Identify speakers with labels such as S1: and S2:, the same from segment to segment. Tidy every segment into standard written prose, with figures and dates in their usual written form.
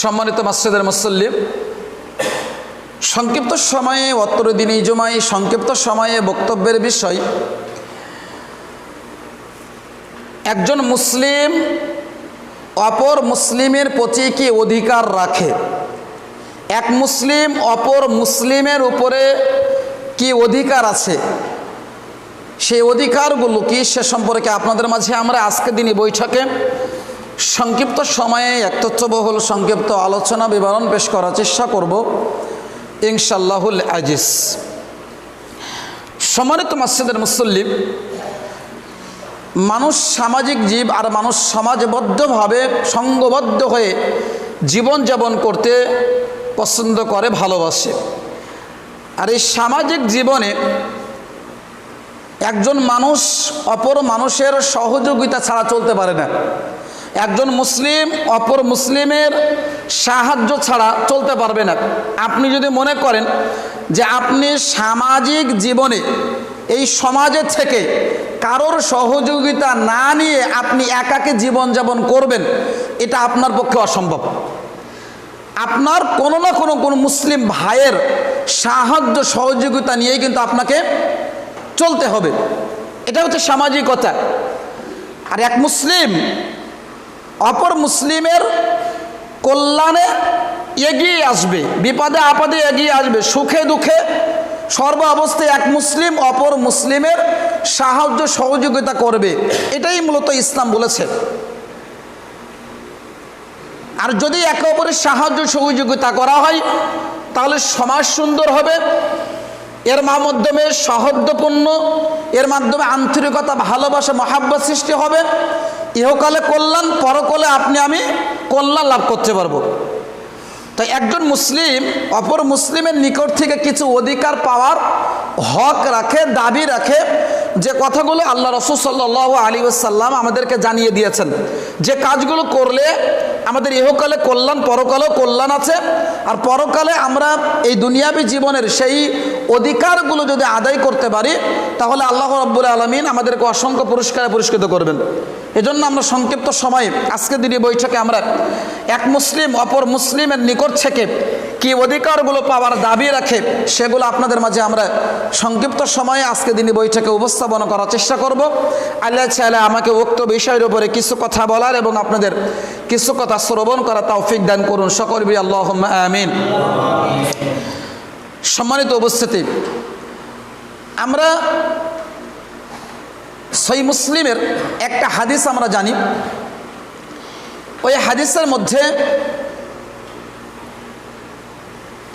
S1: সম্মানিত মসজিদের মুসল্লি, সংক্ষিপ্ত সময়ে অত্র দিন এই জুমায় সংক্ষিপ্ত সময়ে বক্তব্যের বিষয়, একজন মুসলিম অপর মুসলিমের প্রতি কি অধিকার রাখে, এক মুসলিম অপর মুসলিমের উপরে কি অধিকার আছে, সেই অধিকারগুলো কি সে সম্পর্কে আপনাদের মাঝে আমরা আজকের দিনই বৈঠকে সংক্ষিপ্ত সময়ে একতথ্যবহুল সংক্ষিপ্ত আলোচনা বিবরণ পেশ করার চেষ্টা করব ইনশাআল্লাহুল আজিজ। সম্মানিত মসজিদের মুসল্লি, মানুষ সামাজিক জীব, আর মানুষ সমাজবদ্ধভাবে সঙ্গবদ্ধ হয়ে জীবনযাপন করতে পছন্দ করে, ভালোবাসে। আর এই সামাজিক জীবনে একজন মানুষ অপর মানুষের সহযোগিতা ছাড়া চলতে পারে না। একজন মুসলিম অপর মুসলিমের সাহায্য ছাড়া চলতে পারবে না। আপনি যদি মনে করেন যে আপনি সামাজিক জীবনে এই সমাজের থেকে কারোর সহযোগিতা না নিয়ে আপনি একাকী জীবনযাপন করবেন, এটা আপনার পক্ষে অসম্ভব। আপনার কোনো না কোনো মুসলিম ভাইয়ের সাহায্য সহযোগিতা নিয়েই কিন্তু আপনাকে চলতে হবে। এটা হচ্ছে সামাজিকতা। আর এক মুসলিম অপর মুসলিমের কল্যাণে এগিয়ে আসবে, বিপদে আপদে এগিয়ে আসবে, সুখে দুঃখে সর্ব অবস্থায় এক মুসলিম অপর মুসলিমের সাহায্য সহযোগিতা করবে। এটাই মূলত ইসলাম বলেছে। আর যদি একে অপরের সাহায্য সহযোগিতা করা হয় তাহলে সমাজ সুন্দর হবে, এর মাধ্যমে সৌহার্দ্যপূর্ণ, এর মাধ্যমে আন্তরিকতা, ভালোবাসা, মহাব্বত সৃষ্টি হবে। ইহকালে কল্যাণ, পরকালে আপনি আমি কল্যাণ লাভ করতে পারবো। তো একজন মুসলিম অপর মুসলিমের নিকট থেকে কিছু অধিকার পাওয়ার হক রাখে, দাবি রাখে, যে কথাগুলো আল্লাহ রাসূল সাল্লাল্লাহু আলাইহি ওয়াসাল্লাম আমাদেরকে জানিয়ে দিয়েছেন, যে কাজগুলো করলে আমাদের ইহকালে কল্যাণ, পরকালেও কল্যাণ আছে। আর পরকালে আমরা এই দুনিয়াবী জীবনের সেই অধিকারগুলো যদি আদায় করতে পারি তাহলে আল্লাহ রাব্বুল আলামিন আমাদেরকে অসংখ্য পুরস্কারে পুরস্কৃত করবেন। এজন্য আমরা সংক্ষিপ্ত সময়ে আজকের দিনে বৈঠকে আমরা এক মুসলিম অপর মুসলিমের নিকট থেকে কি অধিকারগুলো পাওয়ার দাবি রাখে সেগুলো আপনাদের মাঝে আমরা সংক্ষিপ্ত সময়ে আজকের দিনে বৈঠকে উপস্থাপন করার চেষ্টা করব। আল্লাহ চাইলে আমাকে উক্ত বিষয়ের উপরে কিছু কথা বলার এবং আপনাদের কিছু কথা শ্রবণ করা তৌফিক দান করুন। সকল বলি আল্লাহুম্মা আমিন। সম্মানিত উপস্থিতি, আমরা সহিহ মুসলিমের একটা হাদিস আমরা জানি। ওই হাদিসের মধ্যে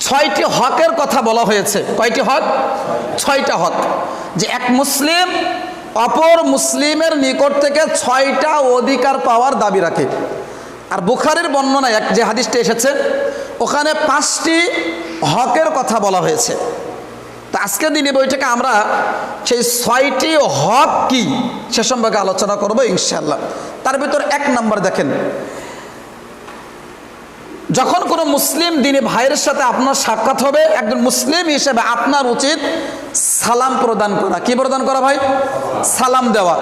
S1: 6টি হকের কথা বলা হয়েছে। কয়টি হক? 6টা হক। যে এক মুসলিম অপর মুসলিমের নিকট থেকে 6টা অধিকার পাওয়ার দাবি রাখে। আর বুখারীর বর্ণনায় যে হাদিসটি এসেছে ওখানে 5টি হকের কথা বলা হয়েছে। তো আজকের দিনে বইটাকে আমরা সেই 6টি হক কি সে সম্পর্কে আলোচনা করব ইনশাআল্লাহ। তার ভিতর 1 নম্বর দেখেন, যখন কোনো মুসলিম দিনী ভাইয়ের সাথে আপনার সাক্ষাৎ হবে, একজন মুসলিম হিসেবে আপনার উচিত সালাম প্রদান করা। কি প্রদান করা ভাই? সালাম দেওয়া,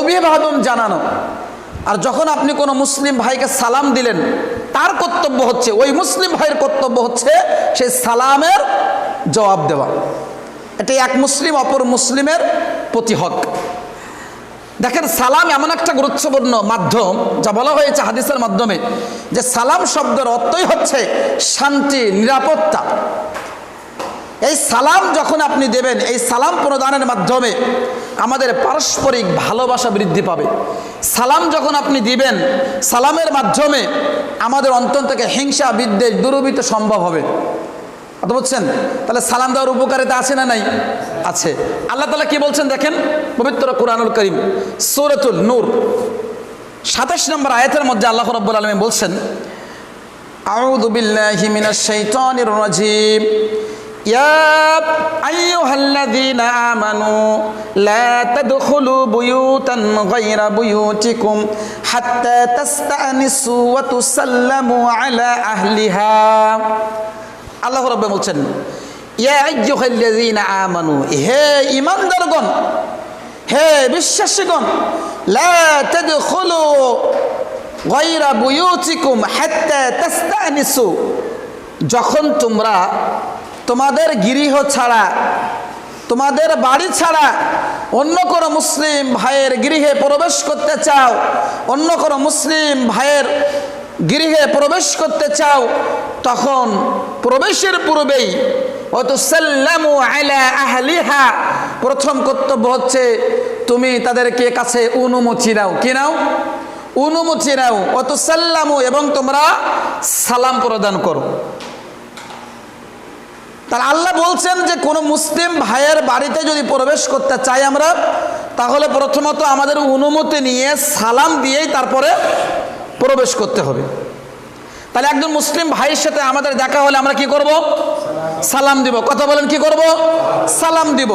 S1: অভিবাদন জানানো। আর যখন আপনি কোনো মুসলিম ভাইকে সালাম দিলেন, তার কর্তব্য হচ্ছে, ওই মুসলিম ভাইয়ের কর্তব্য হচ্ছে সেই সালামের জবাব দেওয়া। এটা এক মুসলিম অপর মুসলিমের প্রতি হক। দেখেন, সালাম এমন একটা গুরুত্বপূর্ণ মাধ্যম, যা বলা হয়েছে হাদিসের মাধ্যমে, যে সালাম শব্দের অর্থই হচ্ছে শান্তি, নিরাপত্তা। এই সালাম যখন আপনি দেবেন, এই সালাম প্রদানের মাধ্যমে আমাদের পারস্পরিক ভালোবাসা বৃদ্ধি পাবে। সালাম যখন আপনি দিবেন, সালামের মাধ্যমে আমাদের অন্তর থেকে হিংসা, বিদ্বেষ দূরীভূত সম্ভব হবে। কথা বুঝছেন? তাহলে সালাম দেওয়ার উপকারিতা আছে না নাই? আছে। আল্লাহ তাআলা কি বলছেন দেখেন, পবিত্র কুরআনুল কারীম সূরাতুল নূর 27 নম্বর আয়াতের মধ্যে আল্লাহ রাব্বুল আলামিন বলছেন, আউযু বিল্লাহি মিনাশ শাইতানির রাজীম, ইয়া আইয়ুহাল্লাযীনা আমানু লা তাদখুলু বুয়ুতান গায়রা বুয়ুতিকুম হাত্তা তাস্তানিসু ওয়া তুসাল্লামু আলা আহলিহা। আল্লাহ রাব্বুল বলছেন, ইয়া আইয়ুহাল্লাযীনা আমানু, হে ঈমানদারগণ, হে বিশ্বাসীগণ, লা তাদখুলু গায়রা বুয়ুতিকুম হাত্তা তাস্তানিসু, যখন তোমরা তোমাদের গৃহ ছাড়া, তোমাদের বাড়ি ছাড়া অন্য কোনো মুসলিম ভাইয়ের গৃহে প্রবেশ করতে চাও, অন্য কোনো মুসলিম ভাইয়ের গৃহে প্রবেশ করতে চাও, তখন প্রবেশের পূর্বেই ওয়াতুসাল্লামু আলা আহলিহা, প্রথম কর্তব্য হচ্ছে তুমি তাদেরকে কাছে অনুমতি নাও। কি নাও? অনুমতি নাও। ওয়াতুসাল্লামু, এবং তোমরা সালাম প্রদান করো। তাহলে আল্লাহ বলছেন যে কোনো মুসলিম ভাইয়ের বাড়িতে যদি প্রবেশ করতে চাই আমরা, তাহলে প্রথমত আমাদের অনুমতি নিয়ে সালাম দিয়েই তারপরে প্রবেশ করতে হবে। তাহলে একজন মুসলিম ভাইয়ের সাথে আমাদের দেখা হলে আমরা কি করব? সালাম দিব। কথা বলেন, কি করব? সালাম দিব।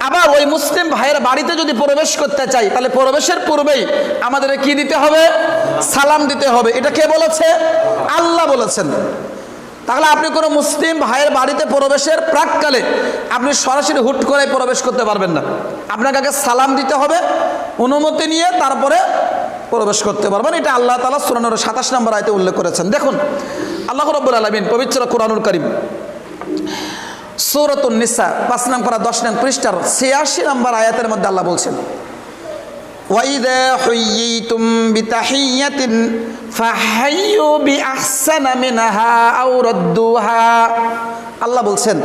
S1: আবার ওই মুসলিম ভাইয়ের বাড়িতে যদি প্রবেশ করতে চাই, তাহলে প্রবেশের পূর্বেই আমাদের কি দিতে হবে? সালাম দিতে হবে। এটা কে বলেছে? আল্লাহ বলেছেন। তাহলে আপনি কোনো মুসলিম ভাইয়ের বাড়িতে প্রবেশের প্রাককালে আপনি সরাসরি হুট করে প্রবেশ করতে পারবেন না। আপনাকে আগে সালাম দিতে হবে, অনুমতি নিয়ে তারপরে প্রবেশ করতে পারবেন। এটা আল্লাহ তাআলা সূরা নূরের 27 নম্বর আয়াতে উল্লেখ করেছেন। দেখুন আল্লাহ রাব্বুল আলামিন পবিত্র কোরআনুল কারীম সূরাতুন নিসা 5 নং পারা 10 নং পৃষ্ঠার 86 নম্বর আয়াতের মধ্যে আল্লাহ বলছেন, ওয়াইদা হুয়্যিতুম বিতাহিয়াতিন ফাহাইয়ু বিআহসানা মিনহা আও রাদ্দুহা। আল্লাহ বলছেন,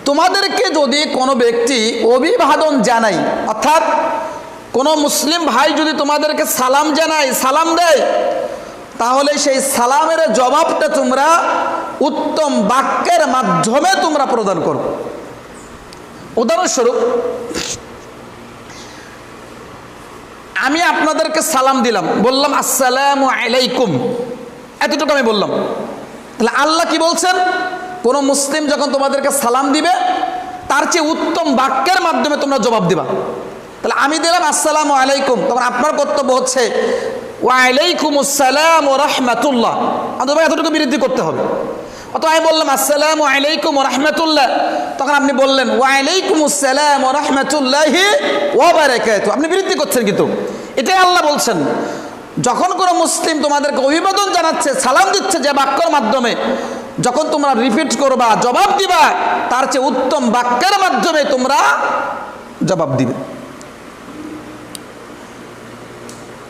S1: তোমাদেরকে যদি কোনো ব্যক্তি অভিবাদন জানায়, অর্থাৎ কোনো মুসলিম ভাই যদি তোমাদেরকে সালাম জানায়, সালাম দেয়, তাহলে সেই সালামের জবাবটা তোমরা উত্তম বাক্যের মাধ্যমে তোমরা প্রদান করো। উদাহরণস্বরূপ, আমি আপনাদেরকে সালাম দিলাম, বললাম আসসালামু আলাইকুম, এতটুকু আমি বললাম। তাহলে আল্লাহ কি বলছেন? কোনো মুসলিম যখন তোমাদেরকে সালাম দিবে, তার চেয়ে উত্তম বাক্যের মাধ্যমে তোমরা জবাব দিবা। তাহলে আমি দিলাম আসসালামু আলাইকুম, তখন আপনার কর্তব্য হচ্ছে ওয়ালাইকুম আসসালাম ওয়া রাহমাতুল্লাহ, অথবা এতটুকু বৃদ্ধি করতে হবে। অথবা আমি বললাম আসসালামু আলাইকুম ওয়া রাহমাতুল্লাহ, তখন আপনি বললেন ওয়ালাইকুম আসসালাম ওয়া রাহমাতুল্লাহি ওয়া বারাকাতুহু, আপনি বৃদ্ধি করছেন। কিন্তু এটাই আল্লাহ বলছেন, যখন কোনো মুসলিম তোমাদেরকে অভিবাদন জানাচ্ছে, সালাম দিচ্ছে যে বাক্যের মাধ্যমে, যখন তোমরা রিপিট করবা, জবাব দিবা, তার চেয়ে উত্তম বাক্যের মাধ্যমে তোমরা জবাব দিবে।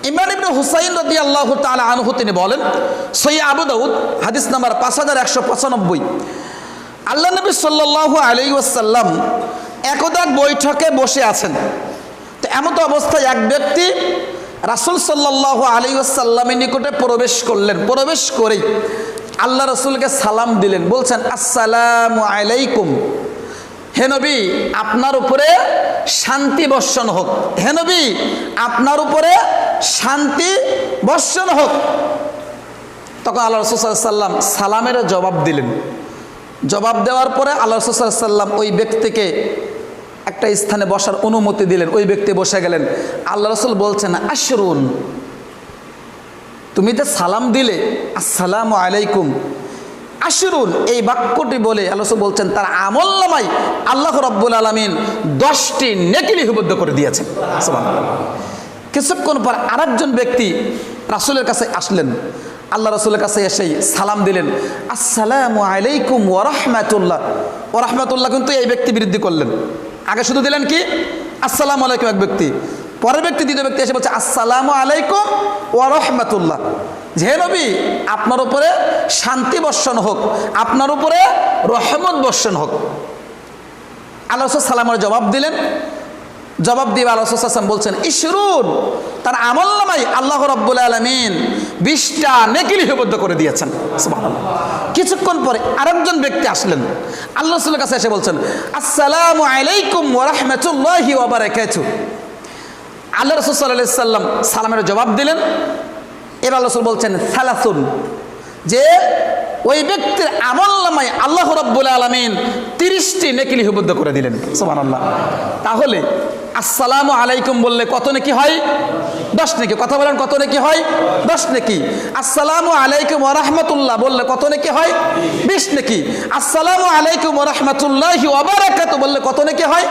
S1: ইমরান ইবনে হুসাইন রাদিয়াল্লাহু তাআলা আনহু তিনি বলেন, সহিহ আবু দাউদ হাদিস নাম্বার 5195, আল্লাহ নবী সাল্লাল্লাহু আলাইহি ওয়াসাল্লাম একদা বৈঠকে বসে আছেন। তো এমত অবস্থায় এক ব্যক্তি রাসূল সাল্লাল্লাহু আলাইহি ওয়াসাল্লামের নিকটে প্রবেশ করলেন। প্রবেশ করেই আল্লাহ রাসূলকে সালাম দিলেন, বলছেন আসসালামু আলাইকুম, হে নবী আপনার উপরে শান্তি বর্ষণ হোক, হে নবী আপনার উপরে শান্তি বর্ষণ হোক। তখন আল্লাহ রাসূল সাল্লাল্লাহু আলাইহি ওয়াসাল্লাম সালামের জবাব দিলেন। জবাব দেওয়ার পরে আল্লাহ রাসূল সাল্লাল্লাহু আলাইহি ওয়াসাল্লাম ওই ব্যক্তিকে একটা স্থানে বসার অনুমতি দিলেন। ওই ব্যক্তি বসে গেলেন। আল্লাহ রাসূল বলছেন আশরুন, তুমি যে সালাম দিলে আসসালামু আলাইকুম, আশরুন, এই বাক্যটি বলে আল্লাহ রাসূল বলছেন তার আমলনামায় আল্লাহ রাব্বুল আলামিন 10টি নেকি লিপিবদ্ধ করে দিয়েছেন। সুবহানাল্লাহ। কিছুক্ষণ পর আরেকজন ব্যক্তি রাসূলের কাছে আসলেন। আল্লাহ রাসূলের কাছে এসেই সালাম দিলেন আসসালামু আলাইকুম ওয়া রাহমাতুল্লাহ। ওয়া রাহমাতুল্লাহ কিন্তু এই ব্যক্তি বৃদ্ধি করলেন। আগে শুধু দিলেন কি আসসালামু আলাইকুম এক ব্যক্তি, পরের ব্যক্তি দ্বিতীয় ব্যক্তি এসে বলছে আসসালামু আলাইকুম ওয়া রাহমাতুল্লাহ, হে নবী আপনার উপরে শান্তি বর্ষণ হোক, আপনার উপরে রহমত বর্ষণ হোক। আল্লাহ রাসূল সালামের জবাব দিলেন। জবাব দিয়ে আল্লাহ রাসূল সাল্লাল্লাহু আলাইহি ওয়াসাল্লাম বলছেন ইশরুন, তার আমলনামায় আল্লাহ রাব্বুল আলামিন 20টা নেকি লিপিবদ্ধ করে দিয়েছেন। সুবহানাল্লাহ। কিছুক্ষণ পরে আরেকজন ব্যক্তি আসলেন। আল্লাহ রাসূলের কাছে এসে বলছেন আসসালামু আলাইকুম ওয়া রাহমাতুল্লাহি ওয়া বারাকাতুহু। আল্লাহ রাসূল সাল্লাল্লাহু আলাইহি ওয়াসাল্লাম সালামের জবাব দিলেন। এবার আল্লাহ রাসূল বলছেন সালাসুন, যে ওই ব্যক্তির আমলনামায় আল্লাহ রাব্বুল আলামিন 30টি নেকি লিপিবদ্ধ করে দিলেন। সুবহানাল্লাহ। তাহলে আসসালামু আলাইকুম বললে কত নেকি হয়? 10 নেকি। কথা বলেন কত নেকি হয়? 10 নেকি। আসসালামু আলাইকুম ওয়া রাহমাতুল্লাহ বললে কত নেকি হয়? 20 নেকি। আসসালামু আলাইকুম ওয়া রাহমাতুল্লাহি ওয়া বারাকাতুহু বললে কত নেকি হয়?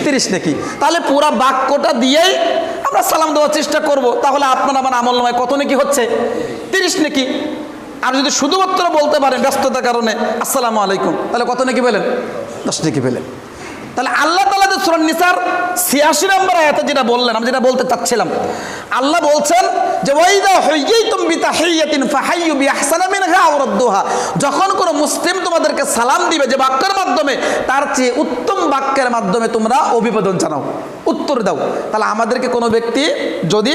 S1: 30 নেকি। তাহলে পুরো বাক্যটা দিয়েই আমরা সালাম দেওয়ার চেষ্টা করব, তাহলে আপনার আমার আমল নামায় কত নেকি হচ্ছে? 30 নেকি। আর যদি শুধুমাত্র বলতে পারেন ব্যস্ততার কারণে আসসালামু আলাইকুম, তাহলে কত নেকি পেলেন? 10 নেকি পেলেন। তাহলে আল্লাহ তাআলা সূরা নিসার 86 নম্বর আয়াতে যেটা বললেন, আমি যেটা বলতে চাচ্ছিলাম, আল্লাহ বলছেন যে ওয়াইদা হুইয়িতুম বিতাহিয়াতিন ফাহাইয়ু বিআহসানা মিনহা আও রাদ্দুহা, যখন কোনো মুসলিম তোমাদেরকে সালাম দিবে যে বাক্যের মাধ্যমে, তার চেয়ে উত্তম বাক্যের মাধ্যমে তোমরা অভিবাদন জানাও, উত্তর দাও। তাহলে আমাদেরকে কোনো ব্যক্তি যদি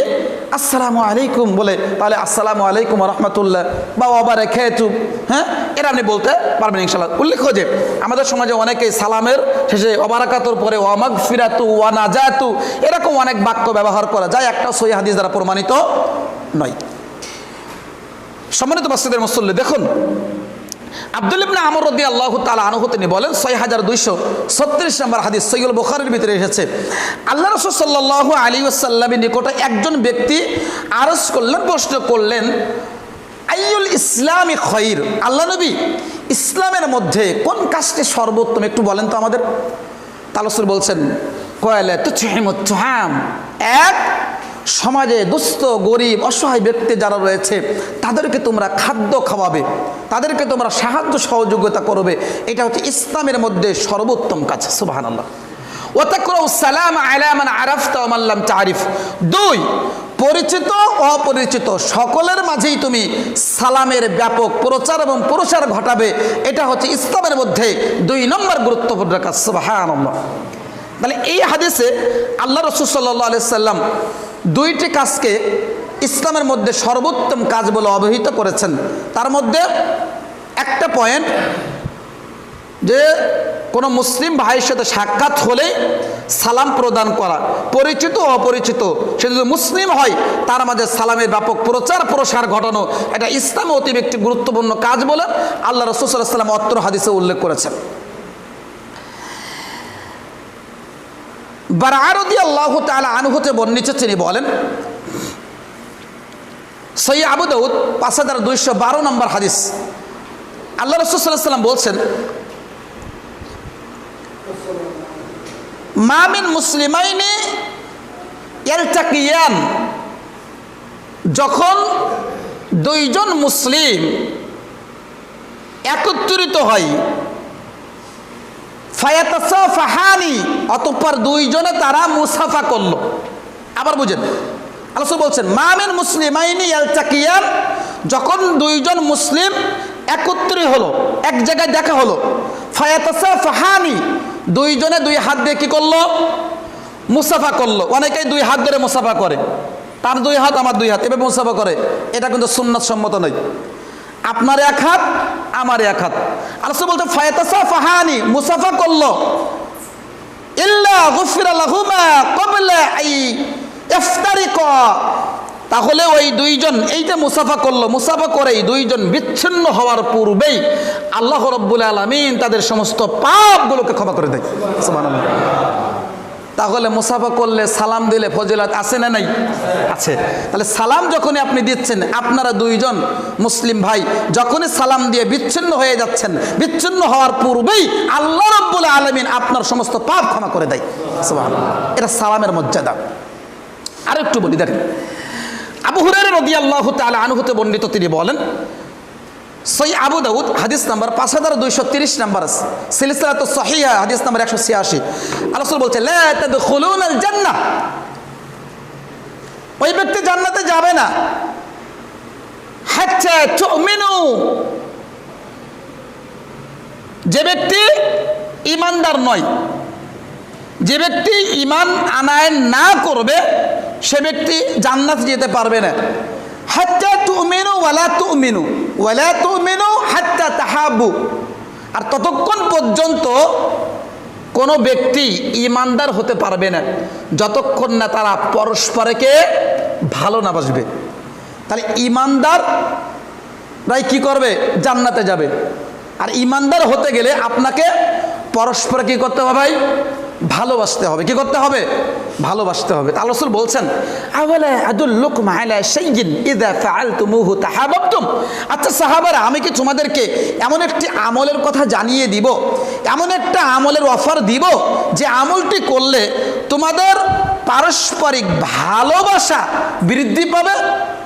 S1: আসসালামু আলাইকুম বলে, তাহলে আসসালামু আলাইকুম ওয়া রাহমাতুল্লাহ বা ওয়া বারাকাতুহু, হ্যাঁ, এটা আপনি বলতে পারবেন ইনশাআল্লাহ। উল্লেখ যে আমাদের সমাজে অনেকেই সালামের শেষে ওয়া বারাকাতুর পরে ওয়া মাগফিরাতু ওয়া নাজাতু এরকম অনেক বাক্য ব্যবহার করা যায়, একটা সহিহ হাদিস দ্বারা প্রমাণিত নয়। সম্মানিত উপস্থিতির মুসল্লি, দেখুন আব্দুল্লাহ ইবনে আমর রাদিয়াল্লাহু তাআলা আনহু তিনি বলেন, 6236 নম্বর হাদিস সহিহ বুখারীর ভিতরে এসেছে, আল্লাহ রাসূল সাল্লাল্লাহু আলাইহি ওয়াসাল্লামের নিকটে একজন ব্যক্তি আরজ করলেন, প্রশ্ন করলেন, আইয়ুল ইসলামি খৈর, আল্লাহ নবী ইসলামের মধ্যে কোন কাজটি সর্বোত্তম একটু বলেন তো আমাদের। তালসুর বলছেন, কয়লা তুতহিমুত তুহাম, এক সমাজে দুস্থ গরিব অসহায় ব্যক্তি যারা রয়েছে তাদেরকে তোমরা খাদ্য খাওয়াবে, তাদেরকে তোমরা সাহায্য সহযোগিতা করবে, এটা হচ্ছে ইসলামের মধ্যে সর্বোত্তম কাজ। সুবহানাল্লাহ। ওয়া তাকরাউ সালাম আলা মান আরাফতা ওয়া মান লাম তারিফ, দুই পরিচিত অপরিচিত সকলের মাঝেই তুমি সালামের ব্যাপক প্রচার এবং প্রসার ঘটাবে, এটা হচ্ছে ইসলামের মধ্যে 2 নম্বর গুরুত্বপূর্ণ কাজ। সুবহানাল্লাহ। তাহলে এই হাদিসে আল্লাহ রাসূল সাল্লাল্লাহু আলাইহি সাল্লাম 2টি কাজকে ইসলামের মধ্যে সর্বোত্তম কাজ বলে অভিহিত করেছেন। তার মধ্যে একটা পয়েন্ট যে কোনো মুসলিম ভাইয়ের সাথে সাক্ষাৎ হলেই সালাম প্রদান করা, পরিচিত অপরিচিত সে যদি মুসলিম হয় তার মাঝে সালামের ব্যাপক প্রচার প্রসার ঘটানো, এটা ইসলামে অতি একটি গুরুত্বপূর্ণ কাজ বলে আল্লাহ রাসূল সাল্লাল্লাহু আলাইহি ওয়াসাল্লাম অত্র হাদিসে উল্লেখ করেছেন। বারআ রাদিয়াল্লাহু তাআলা আনহু তে বর্ণিত তিনি বলেন, সহিহ আবু দাউদ 5212 নম্বর হাদিস, আল্লাহ রাসূল সাল্লাল্লাহু আলাইহি ওয়াসাল্লাম বলছেন, মা মিন মুসলিমাইনি ইয়ালতাকিয়ান, যখন 2জন মুসলিম একত্রিত হয়, ফায়াতাসাফাহানি, অতঃপর 2জনে তারা মুসাফা করলো। আবার বুঝেন, আল্লাহ বলছেন মা মিন মুসলিমাইনি ইয়ালতাকিয়ান, যখন 2জন মুসলিম একত্রিত হলো, এক জায়গায় দেখা হলো, ফায়াতাসাফাহানি, 2জনে 2 হাত দিয়ে কি করলো? মুসাফা করলো। অনেকেই 2 হাত ধরে মুসাফা করে, তার 2 হাত আমার 2 হাত এভাবে মুসাফা করে, এটা কিন্তু সুন্নাত সম্মত নয়। আপনার 1 হাত আমার 1 হাত। আল্লাহ বলতে ফায়াতাসাফাহানি, মুসাফা করলো, ইল্লা গুফিরা লাহুমা ক্বাবলা আই ইফতারিকা, তাহলে ওই 2জন এই যে মুসাফা করলো, মুসাফা করেই 2জন বিচ্ছিন্ন হওয়ার পূর্বেই আল্লাহ রাব্বুল আলামিন তাদের সমস্ত পাপগুলোকে ক্ষমা করে দেয়। সুবহানাল্লাহ। তাহলে মুসাফা করলে সালাম দিলে ফজিলত আছে না নাই? আছে। তাহলে সালাম যখনই আপনি দিচ্ছেন, আপনারা 2জন মুসলিম ভাই যখনই সালাম দিয়ে বিচ্ছিন্ন হয়ে যাচ্ছেন, বিচ্ছিন্ন হওয়ার পূর্বেই আল্লাহ রাব্বুল আলামিন আপনার সমস্ত পাপ ক্ষমা করে দেয়। সুবহানাল্লাহ। এটা সালামের মর্যাদা। আর একটু বলি, দেখেন আবু হুরায়রা রাদিয়াল্লাহু তাআলা আনহু তে বর্ণিত তিনি বলেন, সহিহ আবু দাউদ হাদিস নাম্বার 5230 নাম্বার, সিলসিলাতুস সহিহা হাদিস নাম্বার 186, আল্লাহ রাসূল বলছেন লা তাদখুলুনাল জান্নাহ, ওই ব্যক্তি জান্নাতে যাবে না, হাত্তা তুমিনু, যে ব্যক্তি ঈমানদার নয়, যে ব্যক্তি ঈমান আনায়ন না করবে সে ব্যক্তি জান্নাতে যেতে পারবে না। হাত্তা তুমিনু ওয়ালা তুমিনু ওয়ালা তুমিনু হাত্তা তাহাব্বু, আর ততক্ষণ পর্যন্ত কোনো ব্যক্তি ঈমানদার হতে পারবে না যতক্ষণ না তারা পরস্পরকে ভালো না বাসবে। তাহলে ঈমানদাররাই কি করবে? জান্নাতে যাবে। আর ঈমানদার হতে গেলে আপনাকে পরস্পর কি করতে হবে ভাই? ভালোবাসতে হবে। কি করতে হবে? ভালোবাসতে হবে। আল্লাহ রাসূল বলছেন, আওয়ালা আদুল্লুকুম আলা শাইইন ইযা ফাআলতুমুহু তাহাব্বাতুম। আচ্ছা সাহাবারা, আমি কি তোমাদেরকে এমন একটি আমলের কথা জানিয়ে দিব, এমন একটা আমলের অফার দিব যে আমলটি করলে তোমাদের পারস্পরিক ভালোবাসা বৃদ্ধি পাবে?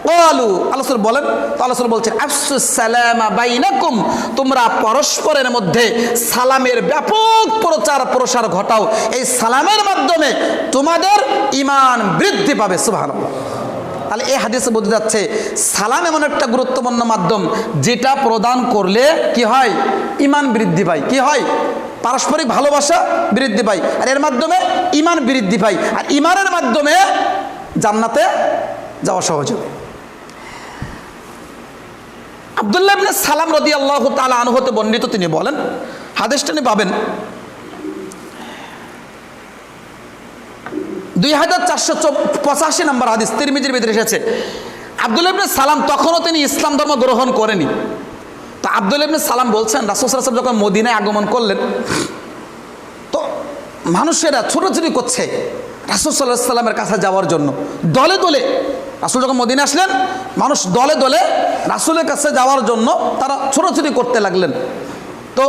S1: ক্বালু, আল্লাহ রাসূল বলেন, তো আল্লাহ রাসূল বলছেন, আফসুস সালামা বাইনাকুম, তোমরা পরস্পরের মধ্যে সালামের ব্যাপক প্রচার প্রসার ঘটাও, এই সালামের মাধ্যমে তোমাদের ঈমান বৃদ্ধি পাবে। সুবহানাল্লাহ। তাহলে এই হাদিসে বোঝা যাচ্ছে সালাম এমন একটা গুরুত্বপূর্ণ মাধ্যম যেটা প্রদান করলে কি হয়? ঈমান বৃদ্ধি পায়। কি হয়? পারস্পরিক ভালোবাসা বৃদ্ধি পায়, আর এর মাধ্যমে ঈমান বৃদ্ধি পায়, আর ঈমানের মাধ্যমে জান্নাতে যাওয়া সহজ হবে। আব্দুল্লাহ ইবনে সালাম রাদিয়াল্লাহু তাআলা আনহু হতে বর্ণিত, তিনি বলেন, হাদিসটা নিয়ে পাবেন 2485 নম্বর হাদিস, তিরমিজির ভিতরে এসেছে। আব্দুল্লাহ ইবনে সালাম তখনও তিনি ইসলাম ধর্ম গ্রহণ করেনি। তো আব্দুল্লাহ ইবনে সালাম বলছেন, রাসূল সাল্লাল্লাহু আলাইহি ওয়াসাল্লাম যখন মদিনায় আগমন করলেন, তো মানুষেরা ছোটাছুটি করছে রাসূল সাল্লাল্লাহু আলাইহি ওয়াসাল্লামের কাছে যাওয়ার জন্য। দলে দলে রাসূল যখন মদিনায় আসলেন, মানুষ দলে দলে রাসূলের কাছে যাওয়ার জন্য তারা ছোটাছুটি করতে লাগলেন। তো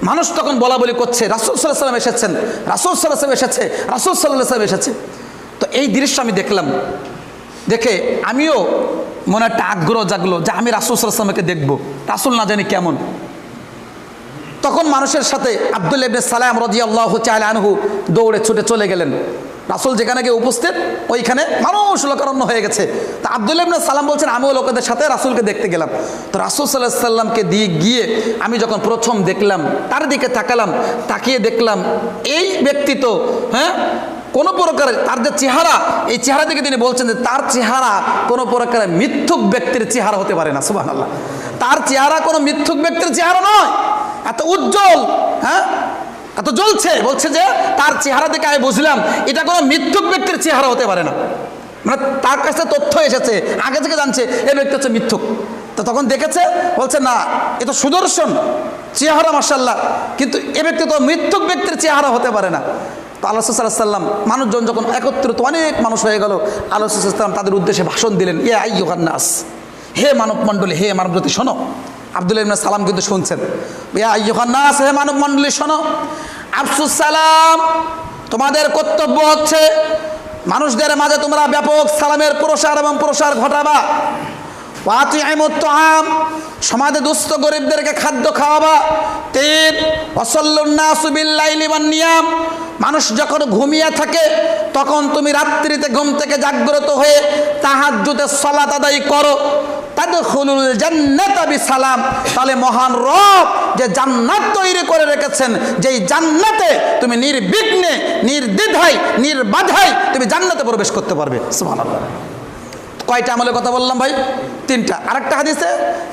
S1: মানুষ তখন বলা বলি করছে, রাসূল সাল্লাল্লাহু আলাইহি ওয়াসাল্লাম এসেছেন, রাসূল সাল্লাল্লাহু আলাইহি ওয়াসাল্লাম এসেছে, রাসূল সাল্লাল্লাহু আলাইহি ওয়াসাল্লাম এসেছে। তো এই দৃশ্য আমি দেখলাম, দেখে আমিও মনে একটা আগ্রহ জাগলো যে আমি রাসূল সাল্লাল্লাহু আলাইহি ওয়াসাল্লামকে দেখবো, রাসূল না জানি কেমন। তখন মানুষের সাথে আব্দুল্লাহ ইবনে সালাম রাদিয়াল্লাহু তাআলা আনহু দৌড়ে ছুটে চলে গেলেন। রাসূল যেখানে গিয়ে উপস্থিত, ওইখানে মানুষ লোকারণ্য হয়ে গেছে। তা আব্দুল্লাহ ইবনে সালাম বলছেন, আমিও লোকেদের সাথে রাসূলকে দেখতে গেলাম। তো রাসূল সাল্লাল্লাহু আলাইহি ওয়াসাল্লামকে দিয়ে গিয়ে আমি যখন প্রথম দেখলাম, তার দিকে তাকালাম, তাকিয়ে দেখলাম এই ব্যক্তি তো কোনো প্রকারের তার যে চেহারা, এই চেহারা থেকে তিনি বলছেন যে তার চেহারা কোনো প্রকারের মিথ্যুক ব্যক্তির চেহারা হতে পারে না। সুবহানাল্লাহ। তার চেহারা কোনো মিথ্যুক ব্যক্তির চেহারা নয়, এত উজ্জ্বল, এত জ্বলছে। বলছে যে তার চেহারা দেখে আমি বুঝলাম এটা কোনো মিথ্যুক ব্যক্তির চেহারা হতে পারে না। মানে তার কাছে তথ্য এসেছে, আগে থেকে জানছে এই ব্যক্তি হচ্ছে মিথ্যুক। তো তখন দেখেছে, বলছে না, এ তো সুদর্শন চেহারা মাশাআল্লাহ, কিন্তু এ ব্যক্তি তো মিথ্যুক ব্যক্তির চেহারা হতে পারে না। তো আল্লাহ সাল্লাল্লাহু আলাইহি ওয়াসাল্লাম, মানুষজন যখন একত্রিত অনেক মানুষ হয়ে গেল, আল্লাহ সাল্লাল্লাহু আলাইহি ওয়াসাল্লাম তাদের উদ্দেশ্যে ভাষণ দিলেন, ইয়া আইয়ুহান নাস, হে মানব মণ্ডলী, হে মানব জাতি শোনো। আব্দুল্লাহ ইবনে সালাম কিন্তু শুনছেন, ইয়া আইয়ুহান নাস, হে মানব মণ্ডলী শোনো, আফসুস সালাম, তোমাদের কর্তব্য হচ্ছে মানুষদের মাঝে তোমরা ব্যাপক সালামের প্রসার এবং প্রসার ঘটাবা। ওয়াতিইমুত তাআম, সমাজে দুস্থ গরিবদেরকে খাদ্য খাওয়াবা। 3 ওয়াসাল্লুন নাসু বিল্লাইলি ওয়ান নিয়াম, মানুষ যখন ঘুমিয়ে থাকে তখন তুমি রাত্রিতে ঘুম থেকে জাগ্রত হয়ে তাহাজ্জুদের সালাত আদায় করো। তাদখুলুল জান্নাতা বিসালাম, তাহলে মহান রব যে জান্নাত তৈরি করে রেখেছেন, যেই জান্নাতে তুমি নির্বিঘ্নে, নির্দ্বিধায়, নির্বাধায় তুমি জান্নাতে প্রবেশ করতে পারবে। সুবহানাল্লাহ। কয়টা আমলের কথা বললাম ভাই? 3টা। আরেকটা হাদিসে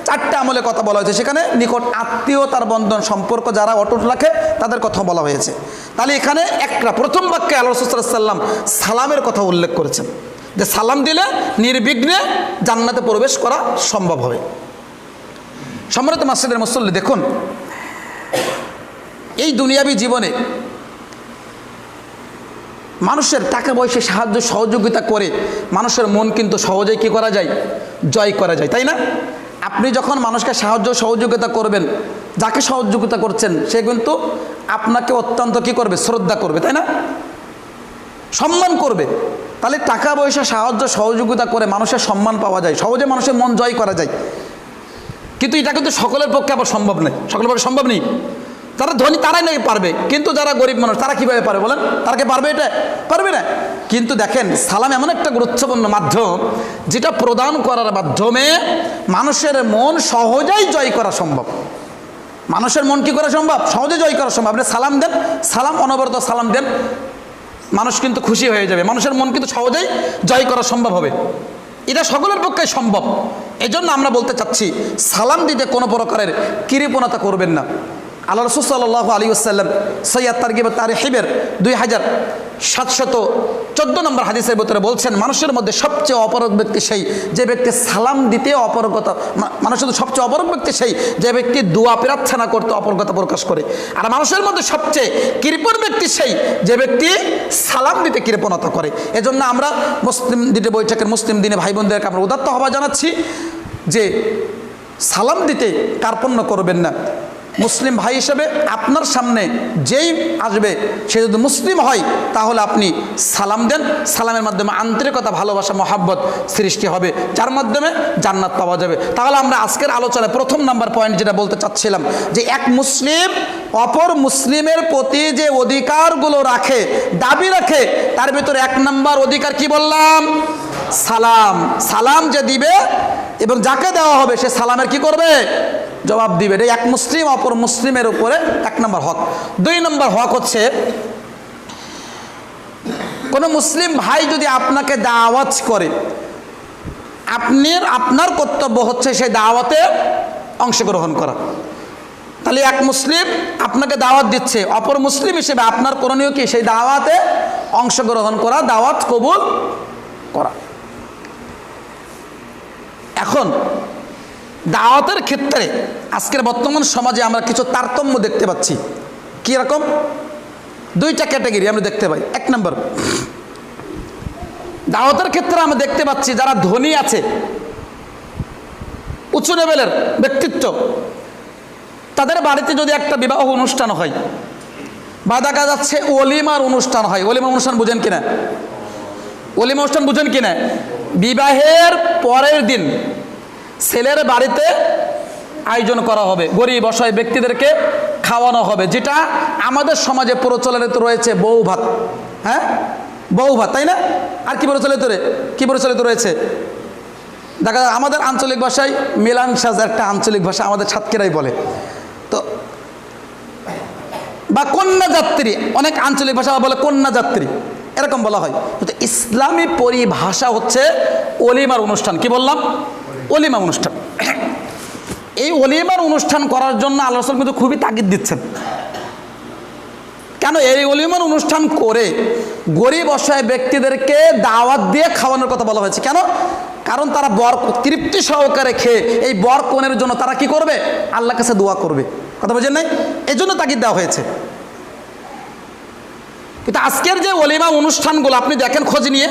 S1: 4টা আমলের কথা বলা হয়েছে, সেখানে নিকট আত্মীয়তার বন্ধন সম্পর্ক যারা অটুট রাখে তাদের কথা বলা হয়েছে। তাহলে এখানে একটা প্রথম বাক্যে আল্লাহ রাসূল সাল্লাল্লাহু আলাইহি ওয়াসাল্লাম সালামের কথা উল্লেখ করেছেন, যে সালাম দিলে নির্বিঘ্নে জান্নাতে প্রবেশ করা সম্ভব হবে। সম্মানিত মাসজিদের মুসল্লি, দেখুন এই দুনিয়াবী জীবনে মানুষের টাকা পয়সা সাহায্য সহযোগিতা করে মানুষের মন কিন্তু সহজেই কী করা যায়? জয় করা যায়, তাই না? আপনি যখন মানুষকে সাহায্য সহযোগিতা করবেন, যাকে সহযোগিতা করছেন সে কিন্তু আপনাকে অত্যন্ত কী করবে? শ্রদ্ধা করবে, তাই না? সম্মান করবে। তাহলে টাকা পয়সা সাহায্য সহযোগিতা করে মানুষের সম্মান পাওয়া যায়, সহজে মানুষের মন জয় করা যায়। কিন্তু এটা কিন্তু সকলের পক্ষে আবার সম্ভব নয়, সকলের পক্ষে সম্ভব নেই। যারা ধনী তারাই নাকি পারবে, কিন্তু যারা গরিব মানুষ তারা কীভাবে পারবে বলেন? তারা কি পারবে? এটা পারবে না। কিন্তু দেখেন, সালাম এমন একটা গুরুত্বপূর্ণ মাধ্যম যেটা প্রদান করার মাধ্যমে মানুষের মন সহজেই জয় করা সম্ভব। মানুষের মন কি করা সম্ভব? সহজে জয় করা সম্ভব। আপনি সালাম দেন, সালাম অনবরত সালাম দেন, মানুষ কিন্তু খুশি হয়ে যাবে, মানুষের মন কিন্তু সহজেই জয় করা সম্ভব হবে। এটা সকলের পক্ষে সম্ভব। এই জন্য আমরা বলতে চাচ্ছি, সালাম দিতে কোনো প্রকারের কৃপণতা করবেন না। আল্লাহ রাসূল সাল্লাল্লাহু আলাইহি ওয়াসাল্লাম সহিহ তারগিব তারহিবের 2714 নম্বর হাদিসের ভিতরে বলছেন, মানুষের মধ্যে সবচেয়ে অপরগ ব্যক্তি সেই যে ব্যক্তি সালাম দিতে অপরগতা, মানুষের মধ্যে সবচেয়ে অপরগ ব্যক্তি সেই যে ব্যক্তি দোয়া প্রার্থনা করতে অপরগতা প্রকাশ করে। আর মানুষের মধ্যে সবচেয়ে কৃপণ ব্যক্তি সেই যে ব্যক্তি সালাম দিতে কৃপণতা করে। এজন্য আমরা মুসলিম দিনে বৈঠকের মুসলিম দিনে ভাই বোনদেরকে আমরা উদাত্ত আহ্বান জানাচ্ছি যে সালাম দিতে কার্পণ্য করবেন না। মুসলিম ভাই হিসেবে আপনার সামনে যেই আসবে সে যদি মুসলিম হয় তাহলে আপনি সালাম দেন। সালামের মাধ্যমে আন্তরিকতা, ভালোবাসা, মহাব্বত সৃষ্টি হবে, যার মাধ্যমে জান্নাত পাওয়া যাবে। তাহলে আমরা আজকের আলোচনায় প্রথম নাম্বার পয়েন্ট যেটা বলতে চাচ্ছিলাম যে এক মুসলিম অপর মুসলিমের প্রতি যে অধিকারগুলো রাখে, দাবি রাখে, তার ভিতরে এক নাম্বার অধিকার কি বললাম? সালাম। সালাম যে দিবে এবং যাকে দেওয়া হবে সে সালামের কি করবে? জবাব দিবে। এটা এক মুসলিম অপর মুসলিমের উপরে এক নম্বর হক। 2 নম্বর হক হচ্ছে কোন মুসলিম ভাই যদি আপনাকে দাওয়াত করে, আপনার কর্তব্য হচ্ছে সেই দাওয়াতে অংশগ্রহণ করা। তাহলে এক মুসলিম আপনাকে দাওয়াত দিচ্ছে, অপর মুসলিম হিসেবে আপনার করণীয় কি? সেই দাওয়াতে অংশগ্রহণ করা, দাওয়াত কবুল করা। এখন দাওয়াতের ক্ষেত্রে আজকের বর্তমান সমাজে আমরা কিছু তারতম্য দেখতে পাচ্ছি। কি রকম? 2টা ক্যাটাগরি আমরা দেখতে পাই। 1 নম্বর, দাওয়াতের ক্ষেত্রে আমরা দেখতে পাচ্ছি যারা ধনী আছে, উঁচু লেভেলের ব্যক্তিত্ব, তাদের বাড়িতে যদি একটা বিবাহ অনুষ্ঠান হয় বা দেখা যাচ্ছে ওলিমার অনুষ্ঠান হয়, ওলিমা অনুষ্ঠান বুঝেন কিনা? ওলিমা অনুষ্ঠান বুঝেন কিনা? বিবাহের পরের দিন ছেলের বাড়িতে আয়োজন করা হবে, গরিব অসহায় ব্যক্তিদেরকে খাওয়ানো হবে, যেটা আমাদের সমাজে প্রচলিত রয়েছে বউ ভাত। হ্যাঁ, বউ ভাত, তাই না? আর কি প্রচলিত রয়েছে? দেখা যায় আমাদের আঞ্চলিক ভাষায় মেলান সাজ একটা আঞ্চলিক ভাষা, আমাদের সাতক্ষীরাই বলে তো, বা কন্যা যাত্রী, অনেক আঞ্চলিক ভাষা বলে কন্যা যাত্রী, এরকম বলা হয়। কিন্তু ইসলামী পরিভাষা হচ্ছে ওলিমার অনুষ্ঠান। কি বললাম? ওলিমা অনুষ্ঠান। এই ওলিমার অনুষ্ঠান করার জন্য আল্লাহ রাসূল কিন্তু খুবই তাগিদ দিচ্ছেন। কেন? এই ওলিমার অনুষ্ঠান করে গরিব অসহায় ব্যক্তিদেরকে দাওয়াত দিয়ে খাওয়ানোর কথা বলা হয়েছে। কেন? কারণ তারা বর তৃপ্তি সহকারে খেয়ে এই বর কনের জন্য তারা কি করবে? আল্লাহর কাছে দোয়া করবে। কথা বুঝেন নাই? এই জন্য তাগিদ দেওয়া হয়েছে। কিন্তু আজকের যে ওলিমা অনুষ্ঠানগুলো আপনি দেখেন খোঁজ নিয়ে,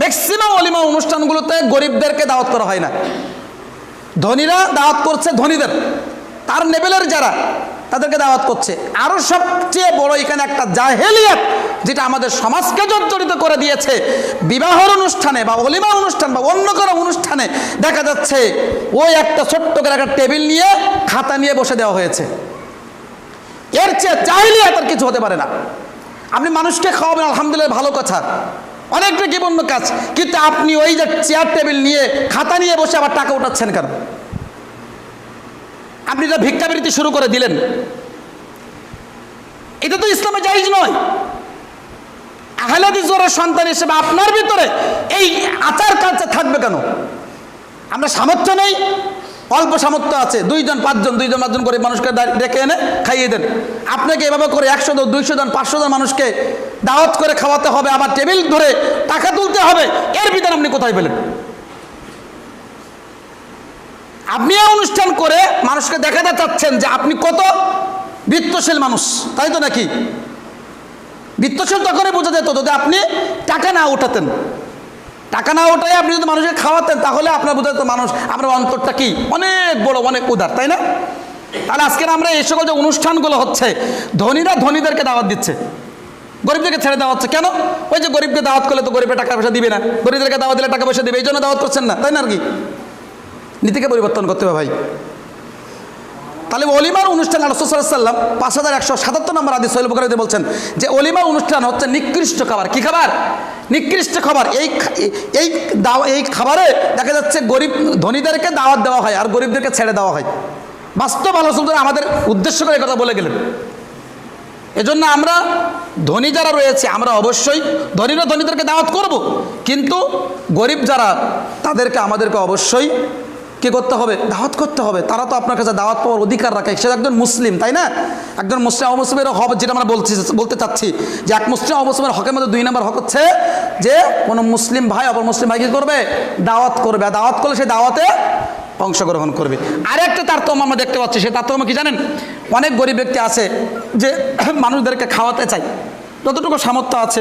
S1: ম্যাক্সিমাম ওলিমা অনুষ্ঠানগুলোতে গরিবদেরকে দাওয়াত করা হয় না। ধনীরা দাওয়াত করছে ধনীদের, তার লেভেলের যারা তাদেরকে দাওয়াত করছে। আরও সবচেয়ে বড় এখানে একটা জাহেলিয়াত যেটা আমাদের সমাজকে জর্জরিত করে দিয়েছে, বিবাহের অনুষ্ঠানে বা ওলিমা অনুষ্ঠান বা অন্য কোনো অনুষ্ঠানে দেখা যাচ্ছে ওই একটা ছোট্ট করে একটা টেবিল নিয়ে খাতা নিয়ে বসে দেওয়া হয়েছে। এর চেয়ে জাহেলিয়াত আর কিছু হতে পারে না। আপনি মানুষকে খাওয়াবেন, আলহামদুলিল্লাহ, ভালো কথা, অনেকটা জীবন্য কাজ, কিন্তু আপনি ওই যে চেয়ার টেবিল নিয়ে খাতা নিয়ে বসে আবার টাকা উঠাচ্ছেন কেন? আপনি যা ভিক্ষাবৃত্তি শুরু করে দিলেন, এটা তো ইসলামে জায়েজ নয়। আহলে হাদিস সন্তান হিসেবে আপনার ভিতরে এই আচার কালচার থাকবে কেন? আমরা সামর্থ্য নেই, অল্প সামর্থ্য আছে, 2জন 5জন 2জন 5জন করে মানুষকে ডেকে এনে খাইয়ে দেন। আপনাকে এভাবে করে 100 জন 200 জন 500 জন মানুষকে দাওয়াত করে খাওয়াতে হবে, আবার টেবিল ধরে টাকা তুলতে হবে, এর বিধান আপনি কোথায় পেলেন? আপনি এই অনুষ্ঠান করে মানুষকে দেখাতে চাচ্ছেন যে আপনি কত বিত্তশীল মানুষ, তাই তো নাকি? বিত্তশীল তখনই বোঝা যেত যদি আপনি টাকা না উঠাতেন। টাকা না ওঠাই আপনি যদি মানুষকে খাওয়াতেন তাহলে আপনার বোঝা যেত মানুষ, আপনার অন্তরটা কি অনেক বড়, অনেক উদার, তাই না? তাহলে আজকের আমরা এই সকল যে অনুষ্ঠানগুলো হচ্ছে, ধনীরা ধনীদেরকে দাওয়াত দিচ্ছে, গরিবদেরকে ছেড়ে দেওয়া হচ্ছে। কেন? ওই যে গরিবকে দাওয়াত করলে তো গরিবের টাকা পয়সা দিবে না, গরিবদেরকে দাওয়াত দিলে টাকা পয়সা দিবে, এই জন্য দাওয়াত করছেন না, তাই না? আর কি নীতিকে পরিবর্তন করতে হবে ভাই। তাহলে ওলিমার অনুষ্ঠান রাসূল সাল্লাল্লাহু আলাইহি ওয়াসাল্লাম 5177 নম্বর হাদিস সহিহ বুখারীতে বলছেন যে ওলিমার অনুষ্ঠান হচ্ছে নিকৃষ্ট খাবার। কি খাবার? নিকৃষ্ট খাবার। এই খাবারে দেখা যাচ্ছে গরিব ধনীদেরকে দাওয়াত দেওয়া হয় আর গরিবদেরকে ছেড়ে দেওয়া হয়। বাস্তব আলোচনা আমাদের উদ্দেশ্য করে কথা বলে গেলেন। এজন্য আমরা ধনী যারা রয়েছে আমরা অবশ্যই ধনীরা ধনীদেরকে দাওয়াত করব, কিন্তু গরিব যারা তাদেরকে আমাদেরকে অবশ্যই কি করতে হবে? দাওয়াত করতে হবে। তারা তো আপনার কাছে দাওয়াত পাওয়ার অধিকার রাখে, সে একজন মুসলিম, তাই না? একজন মুসলিম অমুসলিমের হক, যেটা আমরা বলতে চাচ্ছি যে এক মুসলিম অমুসলিমের হকের মধ্যে 2 নম্বর হক হচ্ছে যে কোনো মুসলিম ভাই অপর মুসলিম ভাই কী করবে? দাওয়াত করবে। আর দাওয়াত করলে সেই দাওয়াতে অংশগ্রহণ করবে। আরেকটা তারতম্য আমরা দেখতে পাচ্ছি, সে তারতম্য কি জানেন? অনেক গরিব ব্যক্তি আছে যে মানুষদেরকে খাওয়াতে চায়, যতটুকু সামর্থ্য আছে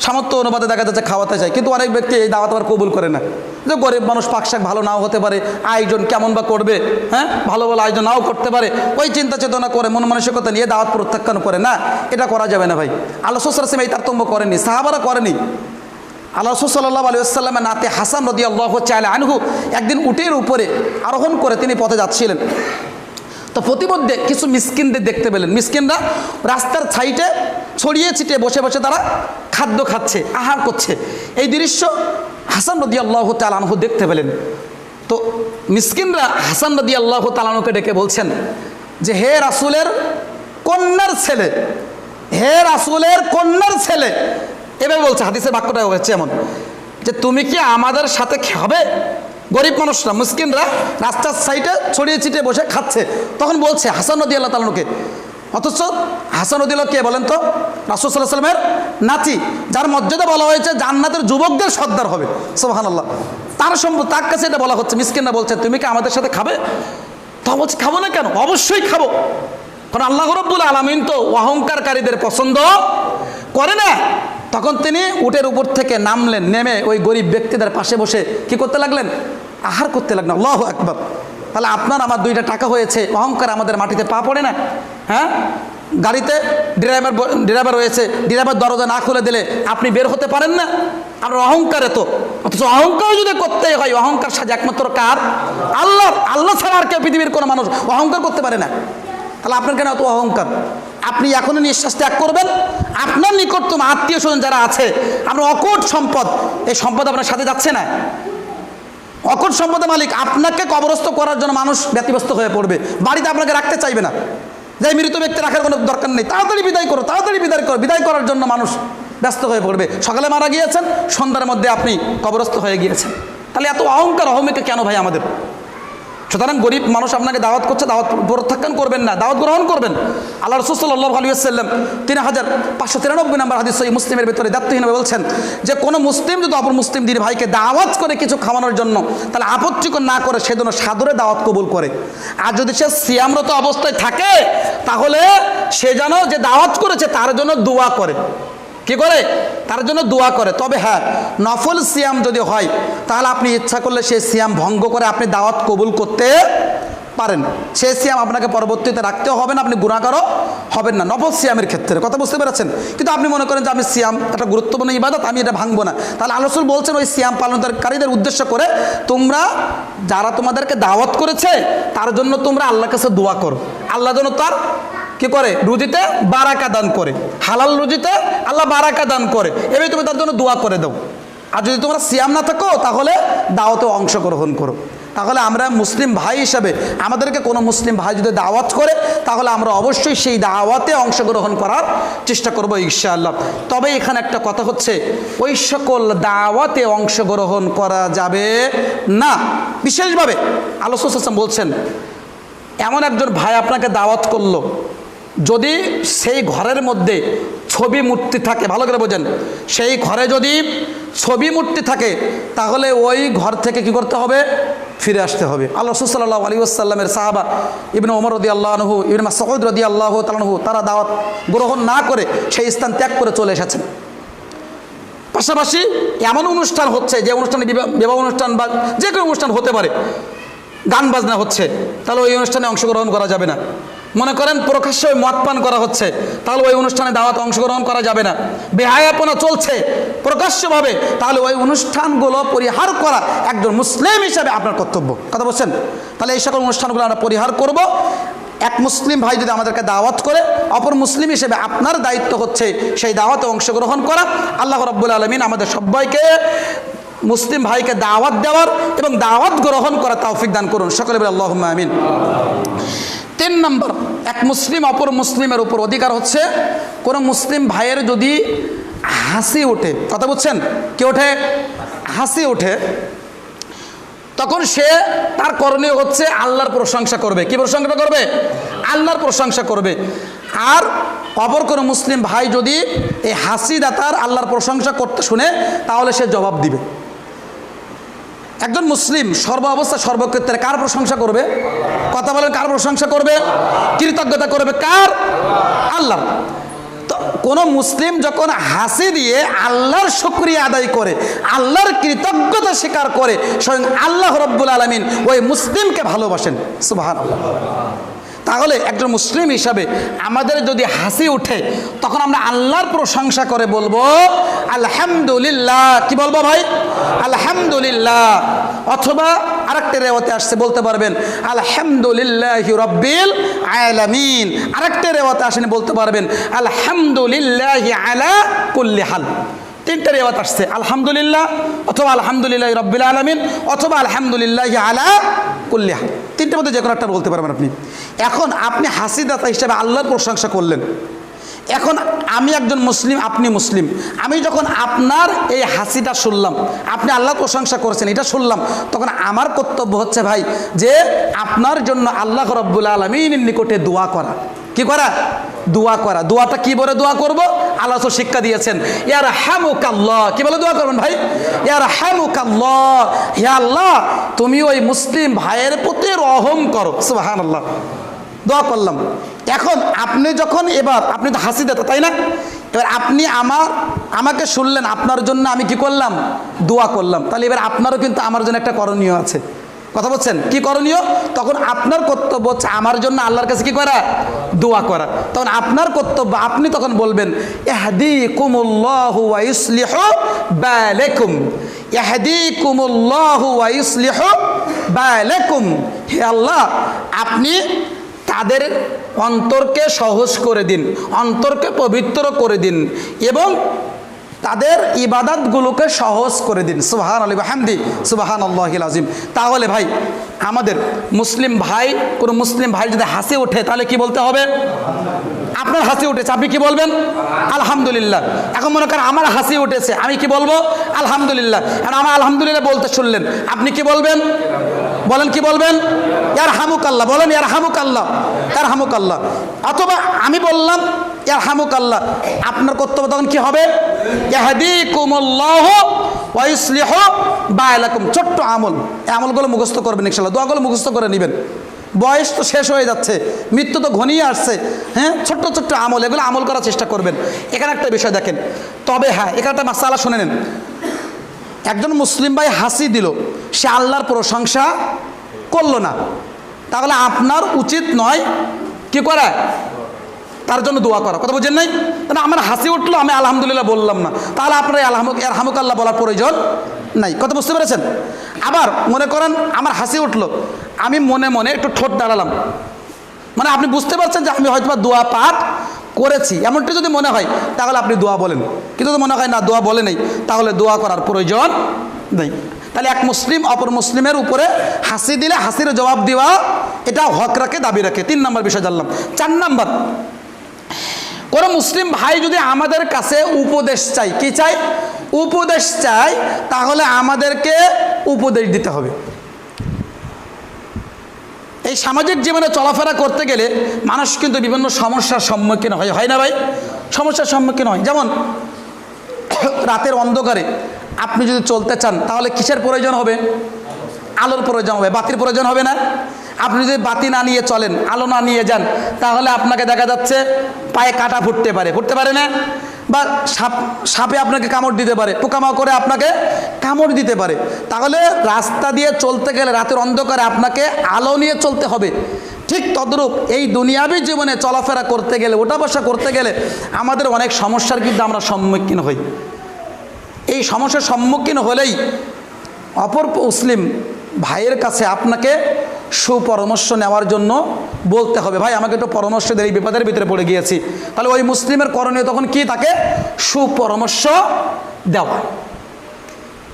S1: সামর্থ্য অনুপাতে দেখা যাচ্ছে খাওয়াতে চায়, কিন্তু অনেক ব্যক্তি এই দাওয়াত আবার কবুল করে না। যে গরিব মানুষ, পাকশাক ভালো নাও হতে পারে, আয়োজন কেমন বা করবে, হ্যাঁ, ভালো ভালো আয়োজন নাও করতে পারে, ওই চিন্তা চেতনা করে মন মানসিকতা নিয়ে দাওয়াত প্রত্যাখ্যান করে না। এটা করা যাবে না ভাই। আল্লাহ রাসূল সাল্লাল্লাহু আলাইহি ওয়াসাল্লাম এই তারতম্য করেনি, সাহাবারা করেনি। আল্লাহ রাসূল সাল্লাল্লাহু আলাইহি ওয়াসাল্লামের নাতে হাসান রাদিয়াল্লাহু তাআলা আনহু একদিন উটের উপরে আরোহণ করে তিনি পথে যাচ্ছিলেন। তো প্রতিমধ্যে কিছু মিসকিনদের দেখতে পেলেন। মিসকিনরা রাস্তার সাইডে ছড়িয়ে ছিটিয়ে বসে বসে তারা খাদ্য খাচ্ছে, আহার করছে। এই দৃশ্য হাসান রাদিয়াল্লাহু তাআলা আনহু দেখতে পেলেন। তো মিসকিনরা হাসান রাদিয়াল্লাহু তাআলা আনহুকে ডেকে বলছেন যে, হে রাসূলের কন্যার ছেলে, হে রাসূলের কন্যার ছেলে, এভাবে বলছে। হাদিসের বাক্যটা হচ্ছে এমন যে, তুমি কি আমাদের সাথে খাবে? গরিব মানুষরা, মুসকিনরা রাস্তার সাইডে ছড়িয়ে ছিটিয়ে বসে খাচ্ছে। তখন বলছে হাসান রাদিয়াল্লাহু তাআলা আনহুকে, অথচ হাসান রাদিয়াল্লাহু কে বলেন তো? রাসূল সাল্লাল্লাহু আলাইহি ওয়াসাল্লামের নাতি, যার মর্যাদা বলা হয়েছে জান্নাতের যুবকদের সর্দার হবে, সুবহানাল্লাহ। তার কাছে এটা বলা হচ্ছে। মিসকিনরা বলছে, তুমি কি আমাদের সাথে খাবে? তা বলছে, খাবো না কেন? অবশ্যই খাবো, কারণ আল্লাহ রাব্বুল আলামিন তো অহংকারকারীদের পছন্দ করে না। তখন তিনি উটের উপর থেকে নামলেন, নেমে ওই গরিব ব্যক্তিদের পাশে বসে কি করতে লাগলেন? আহার করতে লাগলেন। আল্লাহু আকবার। তাহলে আপনার আমার 2টা টাকা হয়েছে, অহংকার আমাদের মাটিতে পা পড়ে না? হ্যাঁ, গাড়িতে ড্রাইভার রয়েছে, ড্রাইভার দরজা না খুলে দিলে আপনি বের হতে পারেন না। আপনার অহংকার এত, অথচ অহংকার যদি করতেই হয়, অহংকার সাজে একমাত্র কার? আল্লাহ। আল্লাহ ছাড়া আর কেউ পৃথিবীর কোনো মানুষ অহংকার করতে পারে না। তাহলে আপনার কেন এত অহংকার? আপনি এখনই নিঃশ্বাস ত্যাগ করবেন, আপনার নিকটতম আত্মীয় স্বজন যারা আছে, আপনার অকূট সম্পদ, এই সম্পদ আপনার সাথে যাচ্ছে না। অকূট সম্পদের মালিক, আপনাকে কবরস্থ করার জন্য মানুষ ব্যতিব্যস্ত হয়ে পড়বে, বাড়িতে আপনাকে রাখতে চাইবে না। যে মৃত ব্যক্তি রাখার কোনো দরকার নেই, তাড়াতাড়ি বিদায় করো, তাড়াতাড়ি বিদায় করো, বিদায় করার জন্য মানুষ ব্যস্ত হয়ে পড়বে। সকালে মারা গিয়েছেন, সন্ধ্যার মধ্যে আপনি কবরস্থ হয়ে গিয়েছেন। তাহলে এত অহংকার অহমিকা কেন ভাই আমাদের? সুতরাং গরিব মানুষ আপনাকে দাওয়াত করছে, দাওয়াত প্রত্যাখ্যান করবেন না, দাওয়াত গ্রহণ করবেন। আল্লাহ রাসূল সাল্লাল্লাহু আলাইহি ওয়াসাল্লাম 3593 নম্বর হাদিস সহিহ মুসলিমের ভিতরে দায়িত্বহীনভাবে বলছেন যে, কোনো মুসলিম যদি অপর মুসলিম দিন ভাইকে দাওয়াত করে কিছু খাওয়ানোর জন্য, তাহলে আপত্তিকর না করে সে যেন সাদরে দাওয়াত কবুল করে। আর যদি সে সিয়ামরত অবস্থায় থাকে, তাহলে সে যেন যে দাওয়াত করেছে তার জন্য দোয়া করে। কি করে? তার জন্য দোয়া করে। তবে হ্যাঁ, নফল সিয়াম যদি হয়, তাহলে আপনি ইচ্ছা করলে সেই সিয়াম ভঙ্গ করে আপনি দাওয়াত কবুল করতে পারেন। সেই সিয়াম আপনাকে পরবর্তীতে রাখতেও হবে না, আপনি গুনাহগারও হবেন না নফল সিয়ামের ক্ষেত্রে। কথা বুঝতে পেরেছেন? কিন্তু আপনি মনে করেন যে আমি সিয়াম একটা গুরুত্বপূর্ণ ইবাদত, আমি এটা ভাঙবো না, তাহলে আল্লাহ রাসূল বলছেন ওই সিয়াম পালনকারীদের উদ্দেশ্য করে, তোমরা যারা তোমাদেরকে দাওয়াত করেছে তার জন্য তোমরা আল্লাহর কাছে দোয়া করো, আল্লাহ যেন তার কি করে? রুজিতে বারাকা দান করে, হালাল রুজিতে আল্লাহ বারাকা দান করে, এভাবে তুমি তার জন্য দোয়া করে দাও। আর যদি তোমরা সিয়াম না থাকো, তাহলে দাওয়াতে অংশগ্রহণ করো। তাহলে আমরা মুসলিম ভাই হিসাবে আমাদেরকে কোনো মুসলিম ভাই যদি দাওয়াত করে, তাহলে আমরা অবশ্যই সেই দাওয়াতে অংশগ্রহণ করার চেষ্টা করবো ইনশাআল্লাহ। তবে এখানে একটা কথা হচ্ছে, ওই সকল দাওয়াতে অংশগ্রহণ করা যাবে না। বিশেষভাবে আল্লাহ রাসূল সাল্লাল্লাহু আলাইহি ওয়াসাল্লাম বলছেন, এমন একজন ভাই আপনাকে দাওয়াত করলো, যদি সেই ঘরের মধ্যে ছবি মূর্তি থাকে, ভালো করে বোঝেন, সেই ঘরে যদি ছবি মূর্তি থাকে, তাহলে ওই ঘর থেকে কি করতে হবে? ফিরে আসতে হবে। আল্লাহ রাসূল সাল্লাল্লাহু আলাইহি ওয়াসাল্লামের সাহাবা ইবনে ওমর রাদিয়াল্লাহু আনহু, ইবনে মাসউদ রাদিয়াল্লাহু তাআলা আনহু, তারা দাওয়াত গ্রহণ না করে সেই স্থান ত্যাগ করে চলে এসেছেন। পাশাপাশি এমন অনুষ্ঠান হচ্ছে, যে অনুষ্ঠানে বিবাহ অনুষ্ঠান বা যে কোনো অনুষ্ঠান হতে পারে, গান বাজনা হচ্ছে, তাহলে ওই অনুষ্ঠানে অংশগ্রহণ করা যাবে না। মনে করেন প্রকাশ্যে মদ পান করা হচ্ছে, তাহলে ওই অনুষ্ঠানে দাওয়াত অংশগ্রহণ করা যাবে না। বেহায়াপনা চলছে প্রকাশ্যভাবে, তাহলে ওই অনুষ্ঠানগুলো পরিহার করা একজন মুসলিম হিসাবে আপনার কর্তব্য। কথা বলছেন? তাহলে এই সকল অনুষ্ঠানগুলো আমরা পরিহার করব। এক মুসলিম ভাই যদি আমাদেরকে দাওয়াত করে, অপর মুসলিম হিসেবে আপনার দায়িত্ব হচ্ছে সেই দাওয়াতে অংশগ্রহণ করা। আল্লাহ রাব্বুল আলামিন আমাদের সবাইকে মুসলিম ভাইকে দাওয়াত দেওয়ার এবং দাওয়াত গ্রহণ করার তৌফিক দান করুন। সকলে বলে আল্লাহুম্মা আমিন। 3 নম্বর, এক মুসলিম অপর মুসলিমের উপর অধিকার হচ্ছে, কোনো মুসলিম ভাইয়ের যদি হাসি ওঠে, কথা বলছেন, কি ওঠে? হাসি ওঠে, তখন সে তার করণীয় হচ্ছে আল্লাহর প্রশংসা করবে। কি প্রশংসা করবে? আল্লাহর প্রশংসা করবে। আর অপর কোনো মুসলিম ভাই যদি এই হাসিদাতার আল্লাহর প্রশংসা করতে শুনে, তাহলে সে জবাব দিবে। একজন মুসলিম সর্ব অবস্থা সর্বক্ষেত্রে কার প্রশংসা করবে? কথা বলেন, কার প্রশংসা করবে? কৃতজ্ঞতা করবে কার? আল্লাহর। তো কোনো মুসলিম যখন হাসি দিয়ে আল্লাহর শুকরিয়া আদায় করে, আল্লাহর কৃতজ্ঞতা স্বীকার করে, স্বয়ং আল্লাহ রাব্বুল আলামিন ওই মুসলিমকে ভালোবাসেন। সুবহানাল্লাহ। তাহলে একজন মুসলিম হিসাবে আমাদের যদি হাসি ওঠে, তখন আমরা আল্লাহর প্রশংসা করে বলবো আলহামদুলিল্লাহ। কি বলবো ভাই? আলহামদুলিল্লাহ। অথবা আরেকটা রেওয়াতে আসছে, বলতে পারবেন আলহামদুলিল্লাহি রাব্বিল আলামিন। আরেকটা রেওয়াতে আসেনি, বলতে পারবেন আলহামদুলিল্লাহি আলা কুল্লি হাল। তিনটা রেওয়াত আসছে, আলহামদুলিল্লাহ অথবা আলহামদুলিল্লাহি রাব্বিল আলামিন অথবা আলহামদুলিল্লাহি আলা কুল্লি হাল। তিনটার মধ্যে যে কোনো একটা বলতে পারবেন আপনি। এখন আপনি হাসিদাতা হিসেবে আল্লাহর প্রশংসা করলেন। এখন আমি একজন মুসলিম, আপনি মুসলিম। আমি যখন আপনার এই হাসিটা শুনলাম, আপনি আল্লাহর প্রশংসা করেছেন, এটা শুনলাম, তখন আমার কর্তব্য হচ্ছে ভাই যে আপনার জন্য আল্লাহ রাব্বুল আলামিনের নিকটে দোয়া করা। কি করা? দোয়া করা। দোয়াটা কি বলে দোয়া করব? আল্লাহ তো শিক্ষা দিয়েছেন, ইয়ারহামুকাল্লাহ। কি বলে দোয়া করবেন ভাই? ইয়ারহামুকাল্লাহ। হে আল্লাহ, তুমি ওই মুসলিম ভাইয়ের প্রতি রহম করো। সুবহানাল্লাহ। দোয়া করলাম। এখন আপনি যখন, এবার আপনি তো হাসিদাতা, তাই না? এবার আপনি আমাকে শুনলেন, আপনার জন্য আমি কি করলাম? দোয়া করলাম। তাহলে এবার আপনারও কিন্তু আমার জন্য একটা করণীয় আছে। কথা বলছেন? কি করণীয়? তখন আপনার কর্তব্য হচ্ছে আমার জন্য আল্লাহর কাছে কি করা? দোয়া করা। তখন আপনার কর্তব্য, আপনি তখন বলবেন ইয়াহদিকুমুল্লাহু ওয়া ইউসলিহু বালাকুম। ইয়াহদিকুমুল্লাহু ওয়া ইউসলিহু বালাকুম। হে আল্লাহ, আপনি তাদের অন্তরকে সহজ করে দিন, অন্তরকে পবিত্র করে দিন এবং তাদের ইবাদতগুলোকে সহজ করে দিন। সুবহানাল্লাহি ওয়া বিহামদি সুবহানাল্লাহিল আযীম। তাহলে ভাই আমাদের মুসলিম ভাই, কোনো মুসলিম ভাই যদি হাসি ওঠে, তাহলে কি বলতে হবে? আপনার হাসি উঠেছে, আপনি কি বলবেন? আলহামদুলিল্লাহ। এখন মনে করেন আমার হাসি উঠেছে, আমি কি বলবো? আলহামদুলিল্লাহ। আর আমার আলহামদুলিল্লাহ বলতে শুনলেন, আপনি কি বলবেন? বলেন, কি বলবেন? ইয়ারহামুকাল্লাহ। বলেন ইয়ারহামুকাল্লাহ, ইয়ারহামুকাল্লাহ। অথবা আমি বললাম ইয়ারহামুকাল্লাহ, আপনার কর্তব্য তখন কি হবে? ইয়াহদিকুমুল্লাহু ওয়া ইউসলিহু বালাকুম। ছোট্ট আমল, এই আমলগুলো মুখস্থ করবেন ইনশাআল্লাহ। দোয়াগুলো মুখস্থ করে নেবেন। বয়স তো শেষ হয়ে যাচ্ছে, মৃত্যু তো ঘনিয়ে আসছে। হ্যাঁ, ছোট্ট ছোট্ট আমল, এগুলো আমল করার চেষ্টা করবেন। এখানে একটা বিষয় দেখেন, তবে হ্যাঁ, এখানে একটা মাসালা শুনে নেন। একজন মুসলিম ভাই হাসি দিল, সে আল্লাহর প্রশংসা করলো না, তাহলে আপনার উচিত নয় কি করা? তার জন্য দোয়া করা। কথা বুঝেন নাই? তাহলে আমার হাসি উঠলো, আমি আলহামদুলিল্লাহ বললাম না, তাহলে আপনার ইয়ারহামুকাল্লাহ বলার প্রয়োজন নাই। কথা বুঝতে পেরেছেন? আবার মনে করেন আমার হাসি উঠলো, আমি মনে মনে একটু ঠোঁট দাঁড়ালাম, মানে আপনি বুঝতে পারছেন যে আমি হয়তো দোয়া পাঠ করেছি, এমনটি যদি মনে হয় তাহলে আপনি দোয়া বলেন। কিন্তু যদি মনে হয় না দোয়া বলে নেই, তাহলে দোয়া করার প্রয়োজন নেই। তাহলে এক মুসলিম অপর মুসলিমের উপরে হাসি দিলে হাসির জবাব দেওয়া, এটা হক রাখে, দাবি রাখে। 3 নম্বর বিষয় জানলাম। 4 নম্বর, কোন মুসলিম ভাই যদি আমাদের কাছে উপদেশ চাই, কি চাই? উপদেশ চাই, তাহলে আমাদেরকে উপদেশ দিতে হবে। এই সামাজিক জীবনে চলাফেরা করতে গেলে মানুষ কিন্তু বিভিন্ন সমস্যার সম্মুখীন হয়, হয় না ভাই? সমস্যার সম্মুখীন হয়। যেমন রাতের অন্ধকারে আপনি যদি চলতে চান, তাহলে কিসের প্রয়োজন হবে? আলোর প্রয়োজন হবে, বাতির প্রয়োজন হবে না? আপনি যদি বাতি না নিয়ে চলেন, আলো না নিয়ে যান, তাহলে আপনাকে দেখা যাচ্ছে পায়ে কাঁটা ফুটতে পারে, ফুটতে পারে না? বা সাপে আপনাকে কামড় দিতে পারে, পোকামাকড়ে আপনাকে কামড় দিতে পারে। তাহলে রাস্তা দিয়ে চলতে গেলে রাতের অন্ধকারে আপনাকে আলো নিয়ে চলতে হবে। ঠিক তদ্রূপ এই দুনিয়াবী জীবনে চলাফেরা করতে গেলে, ওঠা বসা করতে গেলে আমাদের অনেক সমস্যার কিন্তু আমরা সম্মুখীন হই। এই সমস্যার সম্মুখীন হলেই অপর মুসলিম ভাইয়ের কাছে আপনাকে সুপরামর্শ নেওয়ার জন্য বলতে হবে, ভাই আমাকে একটু পরামর্শ দেয়, এই বিপদের ভিতরে পড়ে গিয়েছি। তাহলে ওই মুসলিমের করণীয় তখন কি? তাকে সুপরামর্শ দেওয়া।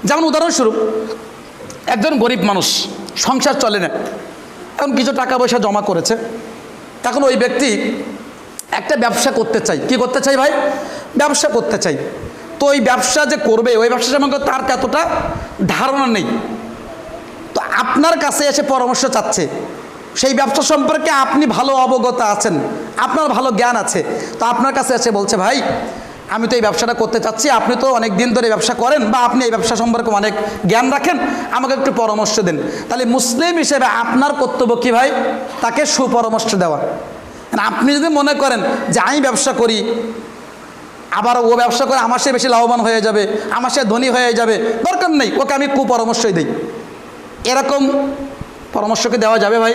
S1: যেমন উদাহরণস্বরূপ, একজন গরিব মানুষ, সংসার চলে না, এখন কিছু টাকা পয়সা জমা করেছে। এখন ওই ব্যক্তি একটা ব্যবসা করতে চাই। কি করতে চাই ভাই? ব্যবসা করতে চাই। তো ওই ব্যবসা যে করবে, ওই ব্যবসা সম্পর্কে তার এতটা ধারণা নেই। তো আপনার কাছে এসে পরামর্শ চাচ্ছে, সেই ব্যবসা সম্পর্কে আপনি ভালো অবগত আছেন, আপনার ভালো জ্ঞান আছে, তো আপনার কাছে এসে বলছে ভাই আমি তো এই ব্যবসাটা করতে চাচ্ছি, আপনি তো অনেক দিন ধরে ব্যবসা করেন বা আপনি এই ব্যবসা সম্পর্কে অনেক জ্ঞান রাখেন, আমাকে একটু পরামর্শ দেন। তাহলে মুসলিম হিসেবে আপনার কর্তব্য কি ভাই? তাকে সুপরামর্শ দেওয়া। আপনি যদি মনে করেন যে আমি ব্যবসা করি, আবার ও ব্যবসা করে আমার সে বেশি লাভবান হয়ে যাবে, আমার সে ধনী হয়ে যাবে, দরকার নেই, ওকে আমি কুপরামর্শই দিই, এরকম পরামর্শকে দেওয়া যাবে ভাই?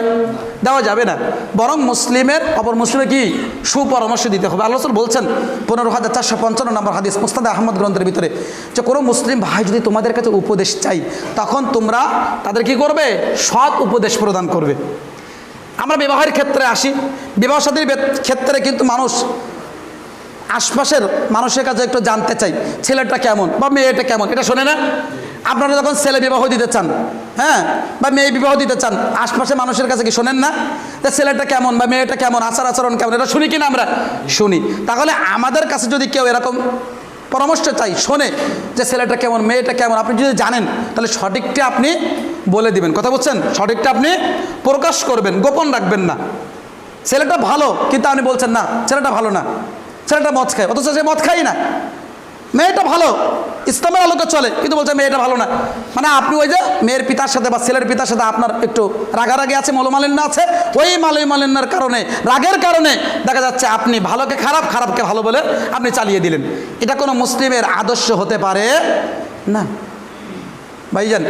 S1: দেওয়া যাবে না। বরং মুসলিমের অপর মুসলিমে কি সুপরামর্শ দিতে হবে। আল্লাহ রাসূল বলছেন 15,455 নম্বর হাদিস মুসনাদ আহমদ গ্রন্থের ভিতরে, যে কোনো মুসলিম ভাই যদি তোমাদের কাছে উপদেশ চাই, তখন তোমরা তাদের কি করবে? সৎ উপদেশ প্রদান করবে। আমরা বিবাহের ক্ষেত্রে আসি, বিবাহ শাদীর ক্ষেত্রে কিন্তু মানুষ আশপাশের মানুষের কাছে একটু জানতে চাই ছেলেটা কেমন বা মেয়েটা কেমন, এটা শোনে না? আপনারা যখন ছেলে বিবাহ দিতে চান, হ্যাঁ, বা মেয়ে বিবাহ দিতে চান, আশপাশের মানুষের কাছে কি শোনেন না যে ছেলেটা কেমন বা মেয়েটা কেমন, আচার আচরণ কেমন, এটা শুনি কিনা? আমরা শুনি। তাহলে আমাদের কাছে যদি কেউ এরকম পরামর্শ চাই, শোনে যে ছেলেটা কেমন মেয়েটা কেমন, আপনি যদি জানেন তাহলে সঠিকটা আপনি বলে দিবেন। কথা বলছেন? সঠিকটা আপনি প্রকাশ করবেন, গোপন রাখবেন না। ছেলেটা ভালো কিন্তু আপনি বলছেন না ছেলেটা ভালো না, ছেলেটা মদ খায়, অথচ সে মদ খাই না। মেয়েটা ভালো, ইসলামের আলোকে চলে, কিন্তু বলছে মেয়েটা ভালো না। মানে আপনি ওই যে মেয়ের পিতার সাথে বা ছেলের পিতার সাথে আপনার একটু রাগারাগি আছে, মনোমালিন্য আছে, ওই মালিন্যের কারণে, রাগের কারণে দেখা যাচ্ছে আপনি ভালোকে খারাপ, খারাপকে ভালো বলে আপনি চালিয়ে দিলেন। এটা কোনো মুসলিমের আদর্শ হতে পারে না ভাইজান।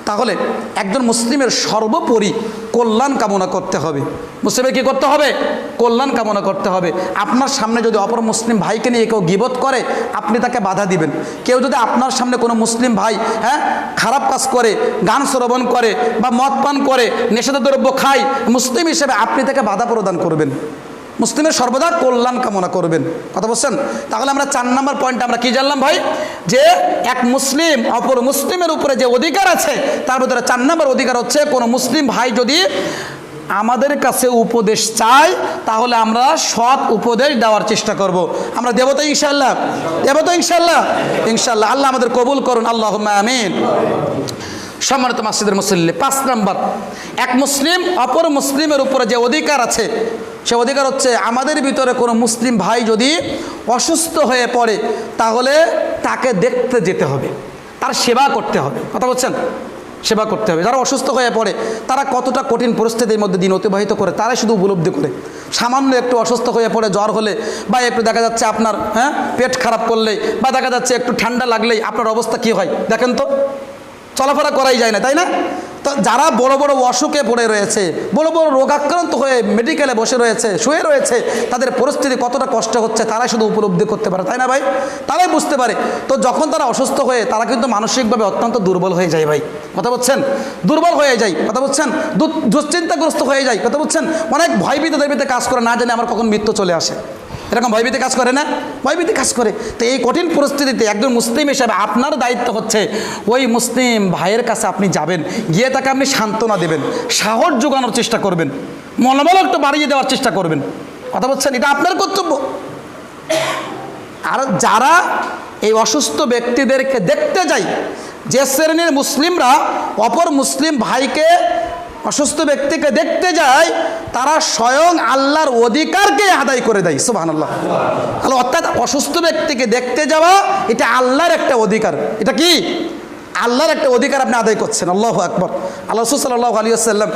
S1: তাহলে একজন মুসলিমের সর্বোপরি কল্যাণ কামনা করতে হবে। মুসলিমের কী করতে হবে? কল্যাণ কামনা করতে হবে। আপনার সামনে যদি অপর মুসলিম ভাইকে নিয়ে কেউ গীবত করে, আপনি তাকে বাধা দিবেন। কেউ যদি আপনার সামনে কোনো মুসলিম ভাই খারাপ কাজ করে, গান শ্রবণ করে বা মদ পান করে, নেশাদার দ্রব্য খায়, মুসলিম হিসেবে আপনি তাকে বাধা প্রদান করবেন। মুসলিমের সর্বদা কল্যাণ কামনা করবেন। কথা বলছেন? তাহলে আমরা 4 নম্বর পয়েন্টে আমরা কি জানলাম ভাই? যে এক মুসলিম অপর মুসলিমের উপরে যে অধিকার আছে, তার ভিতরে 4 নম্বর অধিকার হচ্ছে কোনো মুসলিম ভাই যদি আমাদের কাছে উপদেশ চাই, তাহলে আমরা সৎ উপদেশ দেওয়ার চেষ্টা করব। আমরা দেব তো ইনশাআল্লাহ? দেব তো ইনশাআল্লাহ? ইনশাআল্লাহ। আল্লাহ আমাদের কবুল করুন, আল্লাহুম্মা আমিন। সম্মানিত মাসজিদের মুসল্লি, 5 নম্বর, এক মুসলিম অপর মুসলিমের উপরে যে অধিকার আছে, সে অধিকার হচ্ছে আমাদের ভিতরে কোনো মুসলিম ভাই যদি অসুস্থ হয়ে পড়ে, তাহলে তাকে দেখতে যেতে হবে, তার সেবা করতে হবে। কথা বলছেন? সেবা করতে হবে। যারা অসুস্থ হয়ে পড়ে, তারা কতটা কঠিন পরিস্থিতির মধ্যে দিন অতিবাহিত করে, তারাই শুধু উপলব্ধি করে। সামান্য একটু অসুস্থ হয়ে পড়ে, জ্বর হলে বা একটু দেখা যাচ্ছে আপনার পেট খারাপ করলেই বা দেখা যাচ্ছে একটু ঠান্ডা লাগলেই আপনার অবস্থা কি হয় দেখেন তো? চলাফেরা করাই যায় না, তাই না? তো যারা বড় বড় অসুখে পড়ে রয়েছে, বড় বড় রোগাক্রান্ত হয়ে মেডিকেলে বসে রয়েছে, শুয়ে রয়েছে, তাদের পরিস্থিতি কতটা কষ্ট হচ্ছে তারাই শুধু উপলব্ধি করতে পারে, তাই না ভাই? তারাই বুঝতে পারে। তো যখন তারা অসুস্থ হয়ে, তারা কিন্তু মানসিকভাবে অত্যন্ত দুর্বল হয়ে যায় ভাই। কথা বলছেন? দুর্বল হয়ে যায়। কথা বলছেন? দুশ্চিন্তাগ্রস্ত হয়ে যায়। কথা বলছেন? অনেক ভয়ভীতি কাজ করে, না জানে আমার কখন মৃত্যু চলে আসে। এরকম ভয়ভীতি কাজ করে না? ভয়ভীতি কাজ করে। তো এই কঠিন পরিস্থিতিতে একজন মুসলিম হিসেবে আপনার দায়িত্ব হচ্ছে ওই মুসলিম ভাইয়ের কাছে আপনি যাবেন, গিয়ে তাকে আপনি সান্ত্বনা দেবেন, সাহস যোগানোর চেষ্টা করবেন, মনোবল একটু বাড়িয়ে দেওয়ার চেষ্টা করবেন। কথা বলছেন? এটা আপনার কর্তব্য। আর যারা এই অসুস্থ ব্যক্তিদেরকে দেখতে যায়, যে শ্রেণীর মুসলিমরা অপর মুসলিম ভাইকে, অসুস্থ ব্যক্তিকে দেখতে যায়, তারা স্বয়ং আল্লাহর অধিকারকে আদায় করে দেয়। সুবহানাল্লাহ। অর্থাৎ অসুস্থ ব্যক্তিকে দেখতে যাওয়া এটা আল্লাহর একটা অধিকার। এটা কি? আল্লাহর একটা অধিকার আপনি আদায় করছেন। আল্লাহু আকবার। আল্লাহ রাসূল সাল্লাল্লাহু আলাইহি ওয়াসাল্লাম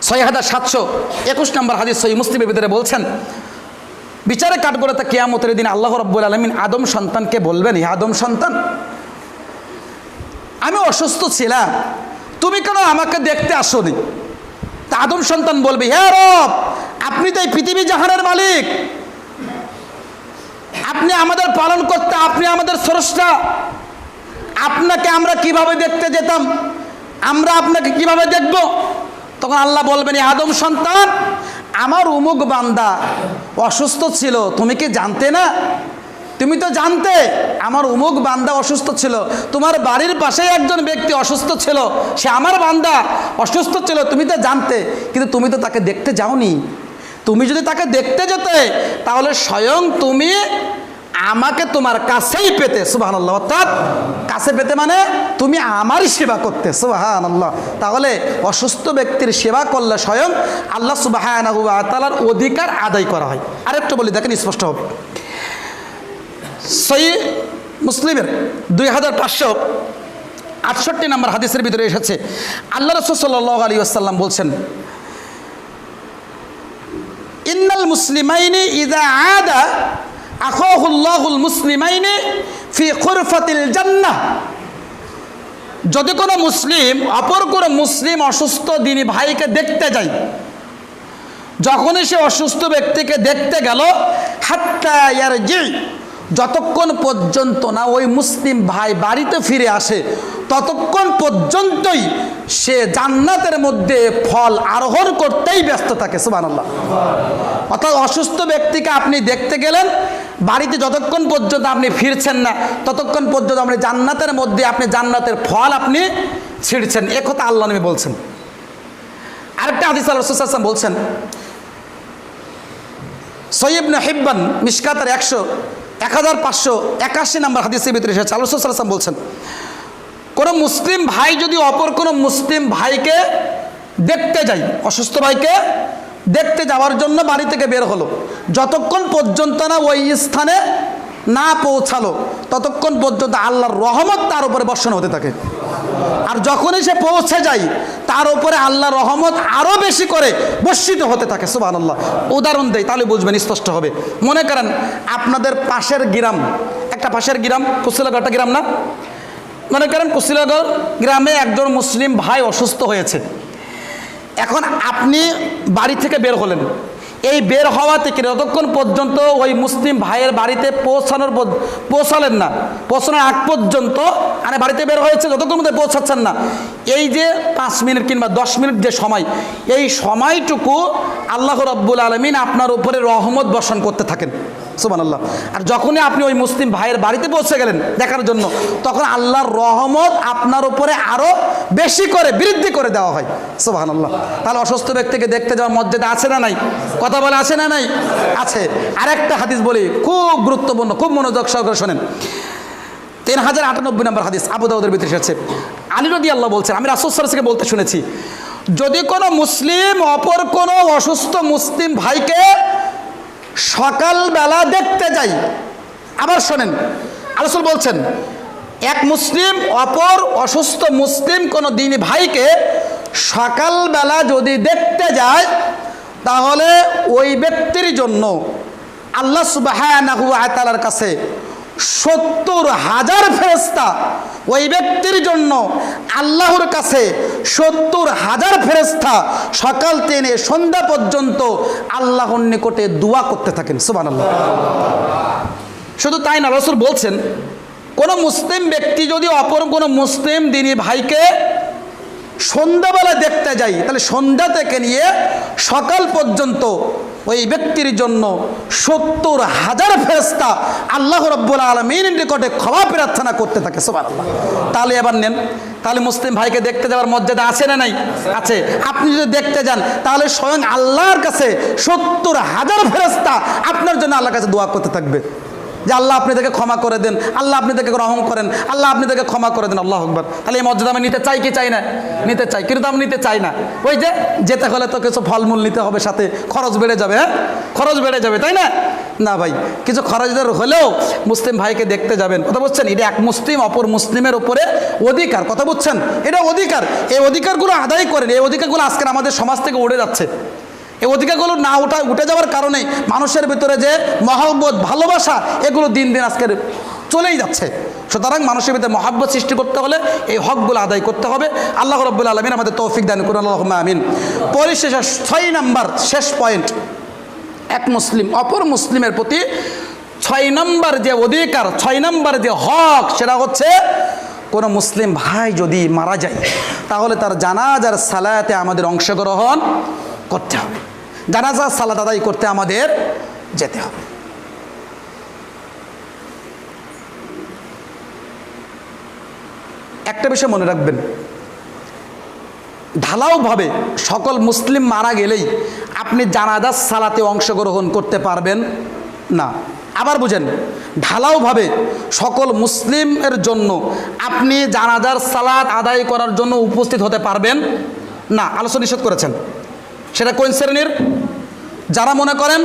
S1: 6721 নম্বর হাদিস সহিহ মুসলিমের ভিতরে বলছেন, বিচারে কাঠগড়াতে কিয়ামতের দিন আল্লাহ রাব্বুল আলামিন আদম সন্তানকে বলবেন, হে আদম সন্তান, আমি অসুস্থ ছিলাম, তুমি কেন আমাকে দেখতে আসোনি? তা আদম সন্তান বলবে, হে রব, আপনি তো এই পৃথিবী জাহানের মালিক, আপনি আমাদের পালন করতে, আপনি আমাদের স্রষ্টা, আপনাকে আমরা কিভাবে দেখতে যেতাম, আমরা আপনাকে কিভাবে দেখব? তখন আল্লাহ বলবেন, আদম সন্তান, আমার উমুক বান্দা অসুস্থ ছিল, তুমি কি জানতে না? তুমি তো জানতে আমার উমুক বান্দা অসুস্থ ছিল, তোমার বাড়ির পাশে একজন ব্যক্তি অসুস্থ ছিল, সে আমার বান্দা অসুস্থ ছিল, তুমি তো জানতে, কিন্তু তুমি তো তাকে দেখতে যাওনি। তুমি যদি তাকে দেখতে যেতে, তাহলে স্বয়ং তুমি আমাকে তোমার কাছেই পেতে, সুবহানাল্লাহ। অর্থাৎ কাছে পেতে মানে তুমি আমারই সেবা করতে, সুবহানাল্লাহ। তাহলে অসুস্থ ব্যক্তির সেবা করলে স্বয়ং আল্লাহ সুবহানাহু ওয়া তাআলার অধিকার আদায় করা হয়। আরেকটু বলি, দেখেন স্পষ্ট হবে। সহিহ মুসলিমের 2568 নম্বর হাদিসের ভিতরে এসেছে, আল্লাহ রাসূল সাল্লাল্লাহু আলাইহি ওয়াসাল্লাম বলছেন, ইন্নাল মুসলিমাইনি ইযা আদা আখাহুল্লাহুল মুসলিমাইনি ফি খুরফাতিল জান্নাহ। যদি কোনো মুসলিম অপর কোনো মুসলিম অসুস্থ দিনী ভাইকে দেখতে যায়, যখনই সে অসুস্থ ব্যক্তিকে দেখতে গেল, হাত্তা ইয়ারজি, যতক্ষণ পর্যন্ত না ওই মুসলিম ভাই বাড়িতে ফিরে আসে ততক্ষণ পর্যন্তই সে জান্নাতের মধ্যে ফল আরোহণ করতেই ব্যস্ত থাকে, সুবহানাল্লাহ। অর্থাৎ অসুস্থ ব্যক্তিকে আপনি দেখতে গেলেন, বাড়িতে যতক্ষণ পর্যন্ত আপনি ফিরছেন না ততক্ষণ পর্যন্ত আপনি জান্নাতের মধ্যে আপনি জান্নাতের ফল আপনি ছিঁড়ছেন। এ কথা আল্লাহ নবী বলছেন। আরেকটা হাদিস আল্লাহ রাসূল সাল্লাল্লাহু আলাইহি ওয়াসাল্লাম বলছেন, সহিহ ইবনে হিব্বান মিশকাতের 1581 নম্বর হাদিসের ভিতরে এসেছে, আল্লাহ রাসূল সাল্লাল্লাহু আলাইহি ওয়াসাল্লাম বলছেন, কোনো মুসলিম ভাই যদি অপর কোনো মুসলিম ভাইকে দেখতে যায়, অসুস্থ ভাইকে দেখতে যাওয়ার জন্য বাড়ি থেকে বের হলো, যতক্ষণ পর্যন্ত না ওই স্থানে না পৌঁছালো ততক্ষণ পর্যন্ত আল্লাহর রহমত তার উপরে বর্ষণ হতে থাকে। আর যখনই সে পৌঁছে যায় তার উপরে আল্লাহর রহমত আরও বেশি করে বর্ষিত হতে থাকে, সুবহানাল্লাহ। উদাহরণ দেয় তাহলে বুঝবেন, স্পষ্ট হবে। মনে করেন আপনাদের পাশের গ্রাম, একটা পাশের গ্রাম কুশিলাগড়, একটা গ্রাম না, মনে করেন কুশিলাগড় গ্রামে একজন মুসলিম ভাই অসুস্থ হয়েছে। এখন আপনি বাড়ি থেকে বের হলেন, এই বের হওয়া থেকে যতক্ষণ পর্যন্ত ওই মুসলিম ভাইয়ের বাড়িতে পৌঁছালেন না, পৌঁছানোর আগ পর্যন্ত মানে বাড়িতে বের হয়েছে, যতক্ষণ মধ্যে পৌঁছাচ্ছেন না, এই যে 5 মিনিট কিংবা 10 মিনিট যে সময়, এই সময়টুকু আল্লাহ রাব্বুল আলামিন আপনার উপরে রহমত বর্ষণ করতে থাকেন, সুবহানাল্লাহ। আর যখনই আপনি ওই মুসলিম ভাইয়ের বাড়িতে পৌঁছে গেলেন দেখার জন্য, তখন আল্লাহর রহমত আপনার উপরে আরও বেশি করে বৃদ্ধি করে দেওয়া হয়, সুবহানাল্লাহ। তাহলে অসুস্থ ব্যক্তিকে দেখতে যাওয়ার মর্যাদা আছে না নাই? কথা বলে আছে না নাই? আছে। আরেকটা হাদিস বলি, খুব গুরুত্বপূর্ণ, খুব মনোযোগ সহকারে শোনেন। 3098 নম্বর হাদিস আবু দাউদের ভিতরে এসেছে, আলী রাদিয়াল্লাহু বলছেন, আমি রাসূল সাল্লাল্লাহু আলাইহি ওয়াসাল্লাম বলতে শুনেছি, যদি কোনো মুসলিম অপর কোনো অসুস্থ মুসলিম ভাইকে সকালবেলা দেখতে যাই, আবার শোনেন, রাসূল বলছেন, এক মুসলিম অপর অসুস্থ মুসলিম কোনো দিনী ভাইকে সকালবেলা যদি দেখতে যায়, তাহলে ওই ব্যক্তির জন্য আল্লাহ সুবহানাহু ওয়া তাআলার কাছে 70,000 ফেরেশতা, ওই ব্যক্তির জন্য আল্লাহর কাছে 70,000 ফেরেশতা সকাল থেকে সন্ধ্যা পর্যন্ত আল্লাহর নিকটে দোয়া করতে থাকেন, সুবহানাল্লাহ। শুধু তাই না, রাসূল বলছেন, কোনো মুসলিম ব্যক্তি যদি অপর কোনো মুসলিম দিনী ভাইকে সন্ধ্যাবেলা দেখতে যাই, তাহলে সন্ধ্যা থেকে নিয়ে সকাল পর্যন্ত ওই ব্যক্তির জন্য 70,000 ফেরেশতা আল্লাহ রাব্বুল আলামিনের নিকটে ক্ষমা প্রার্থনা করতে থাকে, সুবহানাল্লাহ। তাহলে এবার নেন, তাহলে মুসলিম ভাইকে দেখতে যাওয়ার মর্যাদা আছে না নাই? আছে। আপনি যদি দেখতে যান তাহলে স্বয়ং আল্লাহর কাছে 70,000 ফেরেশতা আপনার জন্য আল্লাহর কাছে দোয়া করতে থাকবে যে আল্লাহ আপনি তাকে ক্ষমা করে দেন, আল্লাহ আপনি তাকে রহম করেন, আল্লাহ আপনি তাকে ক্ষমা করে দেন। আল্লাহু আকবার। তাহলে এই মর্যাদা আমি নিতে চাই কি চাই না? নিতে চাই, কিন্তু আমি নিতে চাই না। ওই যে যেতে হলে তো কিছু ফলমূল নিতে হবে, সাথে খরচ বেড়ে যাবে, হ্যাঁ খরচ বেড়ে যাবে, তাই না? না ভাই, কিছু খরচের হলেও মুসলিম ভাইকে দেখতে যাবেন, কথা বুঝছেন? এটা এক মুসলিম অপর মুসলিমের উপরে অধিকার, কথা বুঝছেন? এটা অধিকার, এই অধিকারগুলো আদায় করেন। এই অধিকারগুলো আজকের আমাদের সমাজ থেকে উড়ে যাচ্ছে। এই অধিকারগুলো না উঠে যাওয়ার কারণে মানুষের ভিতরে যে মহব্বত, ভালোবাসা, এগুলো দিন দিন আজকের চলেই যাচ্ছে। সুতরাং মানুষের ভিতরে মহব্বত সৃষ্টি করতে হলে এই হকগুলো আদায় করতে হবে। আল্লাহ রাব্বুল আলামিন আমাদের তৌফিক দান করুন, আল্লাহুম্মা আমিন। পরিশেষে 6 নাম্বার শেষ পয়েন্ট, এক মুসলিম অপর মুসলিমের প্রতি 6 নাম্বার যে অধিকার, 6 নাম্বার যে হক, সেটা হচ্ছে কোনো মুসলিম ভাই যদি মারা যায় তাহলে তার জানাজার সালাতে আমাদের অংশগ্রহণ করতে হবে, জানাজার সালাত আদায় করতে আমাদের যেতে হবে। একটা বিষয় মনে রাখবেন, ঢালাওভাবে সকল মুসলিম মারা গেলেই আপনি জানাজার সালাতে অংশগ্রহণ করতে পারবেন না। আবার বুঝেন, ঢালাওভাবে সকল মুসলিমের জন্য আপনি জানাজার সালাত আদায় করার জন্য উপস্থিত হতে পারবেন না, আলোচনা নিষেধ করেছেন। সেটা কোন শ্রেণীর? যারা মনে করেন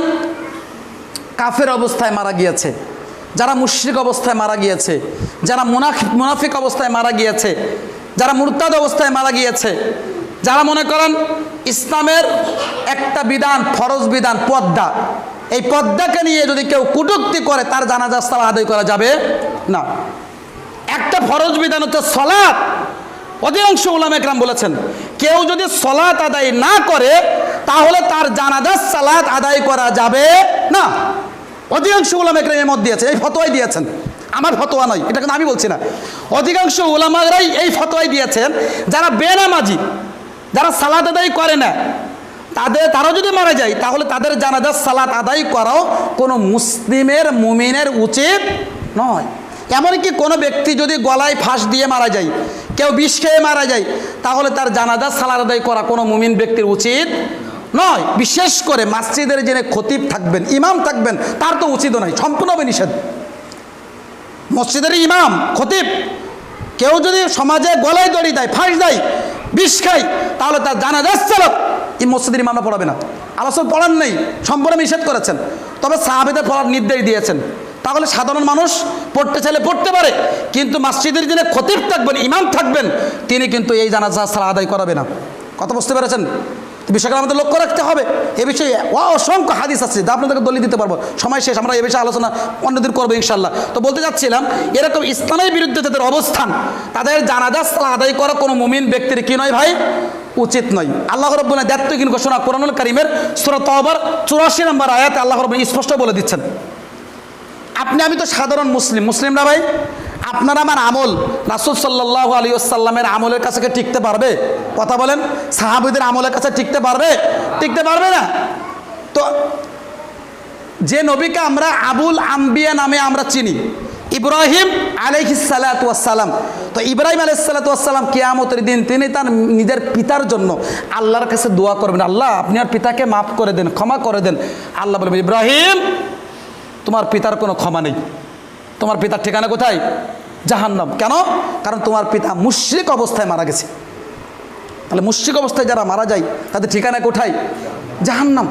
S1: কাফের অবস্থায় মারা গিয়েছে, যারা মুশরিক অবস্থায় মারা গিয়েছে, যারা মুনাফিক অবস্থায় মারা গিয়েছে, যারা মুরতাদ অবস্থায় মারা গিয়েছে, যারা মনে করেন ইসলামের একটা বিধান, ফরজ বিধান পর্দা, এই পর্দাকে নিয়ে যদি কেউ কটূক্তি করে তার জানাজার সালাত আদায় করা যাবে না। একটা ফরজ বিধান হচ্ছে সালাত। অধিকাংশ উলামা একরাম বলেছেন কেউ যদি সালাত আদায় না করে তাহলে তার জানাজার সালাত আদায় করা যাবে না। অধিকাংশ উলামা একরাম এই মত দিয়েছে, এই ফতোয়াই দিয়েছেন, আমার ফতোয়া নয়, এটা কিন্তু আমি বলছি না। অধিকাংশ উলামারাই এই ফতোয়াই দিয়েছেন যারা বেনামাজি, যারা সালাত আদায় করে না, তারাও যদি মারা যায় তাহলে তাদের জানাজার সালাত আদায় করাও কোনো মুসলিমের মুমিনের উচিত নয়। এমনকি কোনো ব্যক্তি যদি গলায় ফাঁস দিয়ে মারা যায়, কেউ বিষ খেয়ে মারা যায়, তাহলে তার জানাজার সালাত আদায় করা কোনো মুমিন ব্যক্তির উচিত নয়। বিশেষ করে মসজিদের যিনি খতিব থাকবেন, ইমাম থাকবেন, তার তো উচিত নয়, সম্পূর্ণভাবে নিষেধ। মসজিদের ইমাম খতিব কেউ যদি সমাজে গলায় দড়ি দেয়, ফাঁস দেয়, বিষ খায়, তাহলে তার জানাজার সালাত এই মসজিদের ইমামরা পড়াবে না। আলোচনা পড়ান নেই, সম্পূর্ণ নিষেধ করেছেন, তবে সাহাবীদের পড়ার নির্দেশ দিয়েছেন। তাহলে সাধারণ মানুষ পড়তে চাইলে পড়তে পারে, কিন্তু মসজিদের যিনি খতিব থাকবেন, ইমাম থাকবেন, তিনি কিন্তু এই জানাজার সালাত আদায় করাবে না। কথা বুঝতে পেরেছেন? বিষয়টা আমাদের লক্ষ্য রাখতে হবে। এ বিষয়ে অসংখ্য হাদিস আছে যা আপনাদেরকে দলিল দিতে পারবো, সময় শেষ, আমরা এ বিষয়ে আলোচনা অন্যদিন করবো ইনশাল্লাহ। তো বলতে যাচ্ছিলাম, এরকম ইসলামের বিরুদ্ধে যাদের অবস্থান, তাদের জানাজার সালাত আদায় করা কোনো মুমিন ব্যক্তির কি নয় ভাই, উচিত নয়। আল্লাহ রাব্বুল আলামিন দায়িত্বহীন ঘোষণা কোরআনুল কারীমের সূরা তাওবার 84 নম্বর আয়াতে আল্লাহ রাব্বুল আলামিন স্পষ্ট বলে দিচ্ছেন, আপনি আমি তো সাধারণ মুসলিমরা ভাই, আপনার আমার আমল রাসূল সাল্লাল্লাহু আলাইহি ওয়াসাল্লামের আমলের কাছে টিকতে পারবে? কথা বলেন, সাহাবীদের আমলের কাছে টিকতে পারবে? টিকতে পারবে না। তো যে নবীকে আমরা আবুল আম্বিয়া নামে আমরা চিনি, ইব্রাহিম আলাইহিস সালাতু ওয়াস সালাম, তো ইব্রাহিম আলাইহিস সালাতু ওয়াস সালাম কিয়ামতের দিন তিনি তার নিজের পিতার জন্য আল্লাহর কাছে দোয়া করবেন, আল্লাহ আপনি আর পিতাকে মাফ করে দেন, ক্ষমা করে দেন। আল্লাহ বলবেন, ইব্রাহিম তোমার পিতার কোনো ক্ষমা নেই, তোমার পিতার ঠিকানা কোথায়? জাহান্নাম। কেন? কারণ তোমার পিতা মুশরিক অবস্থায় মারা গেছে। তাহলে মুশরিক অবস্থায় যারা মারা যায় তাদের ঠিকানা কোথায়? জাহান্নাম।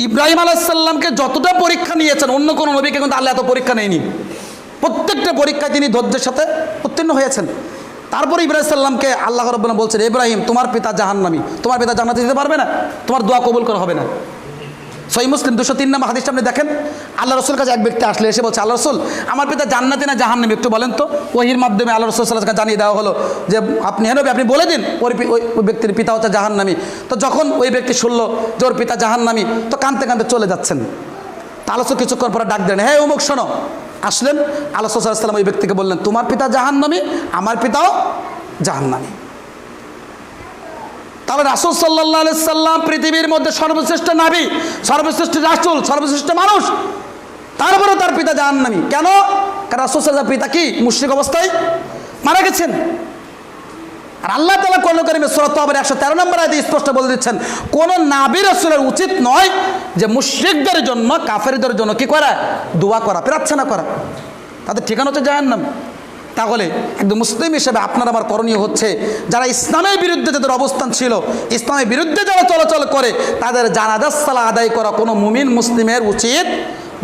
S1: ইব্রাহিম আলাইহিস সালামকে যতটা পরীক্ষা নিয়েছেন অন্য কোনো নবীকে কিন্তু আল্লাহ এত পরীক্ষা নেয়নি। প্রত্যেকটা পরীক্ষায় তিনি ধৈর্যের সাথে উত্তীর্ণ হয়েছেন। তারপরে ইব্রাহিম সাল্লামকে আল্লাহ রাব্বুল আলামিন বলছেন, ইব্রাহিম তোমার পিতা জাহান্নামী, তোমার পিতা জান্নাতে যেতে পারবে না, তোমার দোয়া কবুল করা হবে না। সহিহ মুসলিম 203 নম্বর হাদিসটা আপনি দেখেন, আল্লাহ রাসূলের কাছে এক ব্যক্তি আসলে এসে বলছে, আল্লাহ রাসূল আমার পিতা জান্নাতি না জাহান্নামী একটু বলেন তো। ওহির মাধ্যমে আল্লাহ রাসূল সাল্লাল্লাহু আলাইহি ওয়াসাল্লাম জানিয়ে দেওয়া হলো যে আপনি নবী আপনি বলে দিন ওই ব্যক্তির পিতা হচ্ছে জাহান্নামী। তো যখন ওই ব্যক্তি শুনলো যে ওর পিতা জাহান্নামী, তো কাঁদতে কাঁদতে চলে যাচ্ছেন। তা আল্লাহ রাসূল কিছুক্ষণ পরে ডাক দেন, হ্যাঁ অমুক শোনো। আসলেন, আল্লাহ রাসূল সাল্লাল্লাহু আলাইহি ওয়াসাল্লাম ওই ব্যক্তিকে বললেন, তোমার পিতা জাহান্নামী, আমার পিতাও জাহান্নামী। তাহলে রাসূল সাল্লাল্লাহু আলাইহি সাল্লাম পৃথিবীর মধ্যে সর্বশ্রেষ্ঠ নবী, সর্বশ্রেষ্ঠ রাসূল, সর্বশ্রেষ্ঠ মানুষ, তারপরে তার পিতা জাহান্নামী। কেন? কারণ রাসূল সাল্লাল্লাহু পিতা কি মুশরিক অবস্থায় মারা গেছেন। আর আল্লাহ তাআলা কোরআন কারীমে সূরা তাওবার 113 নম্বর আয়াতে স্পষ্ট বলে দিচ্ছেন, কোন নবী রাসূলের উচিত নয় যে মুশরিকদের জন্য, কাফেরদের জন্য কি করা? দোয়া করা, প্রার্থনা করা। তাদের ঠিকানা হচ্ছে জাহান্নাম। তাহলে একদম মুসলিম হিসেবে আপনার আমার করণীয় হচ্ছে, যারা ইসলামের বিরুদ্ধে যাদের অবস্থান ছিল, ইসলামের বিরুদ্ধে যারা চলাচল করে, তাদের জানাজার সালাত আদায় করা কোনো মুমিন মুসলিমের উচিত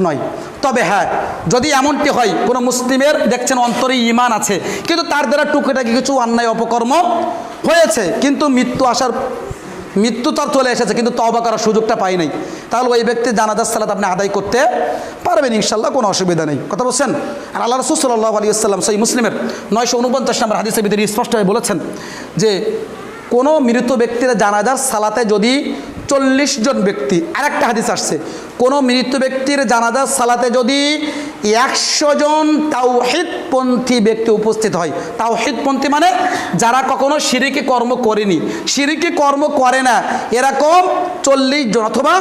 S1: নয়। তবে হ্যাঁ, যদি এমনটি হয় কোনো মুসলিমের দেখছেন অন্তরে ঈমান আছে, কিন্তু তার দ্বারা টুকিটাকি কিছু অন্যায় অপকর্ম হয়েছে, কিন্তু মৃত্যু তার চলে এসেছে, কিন্তু তওবা করার সুযোগটা পাই নাই, তাহলে ওই ব্যক্তির জানাজার সালাত আপনি আদায় করতে পারবেন ইনশাল্লাহ, কোনো অসুবিধা নেই। কথা বলছেন? আর আল্লাহ রাসূল সাল্লাল্লাহু আলাইহি ওয়াসাল্লাম সহিহ মুসলিমের 949 নম্বর হাদিসের ভিতরে স্পষ্টভাবে বলেছেন যে কোনো মৃত ব্যক্তির জানাজার সালাতে যদি 40 জন ব্যক্তি, আরেকটা হাদিস আসছে, কোনো মৃত ব্যক্তির জানাজার সালাতে যদি 100 জন তাওহীদপন্থী ব্যক্তি উপস্থিত হয়, তাওহীদপন্থী মানে যারা কখনো শিরকি কর্ম করেনি, শিরকি কর্ম করে না, এরকম 40 জন অথবা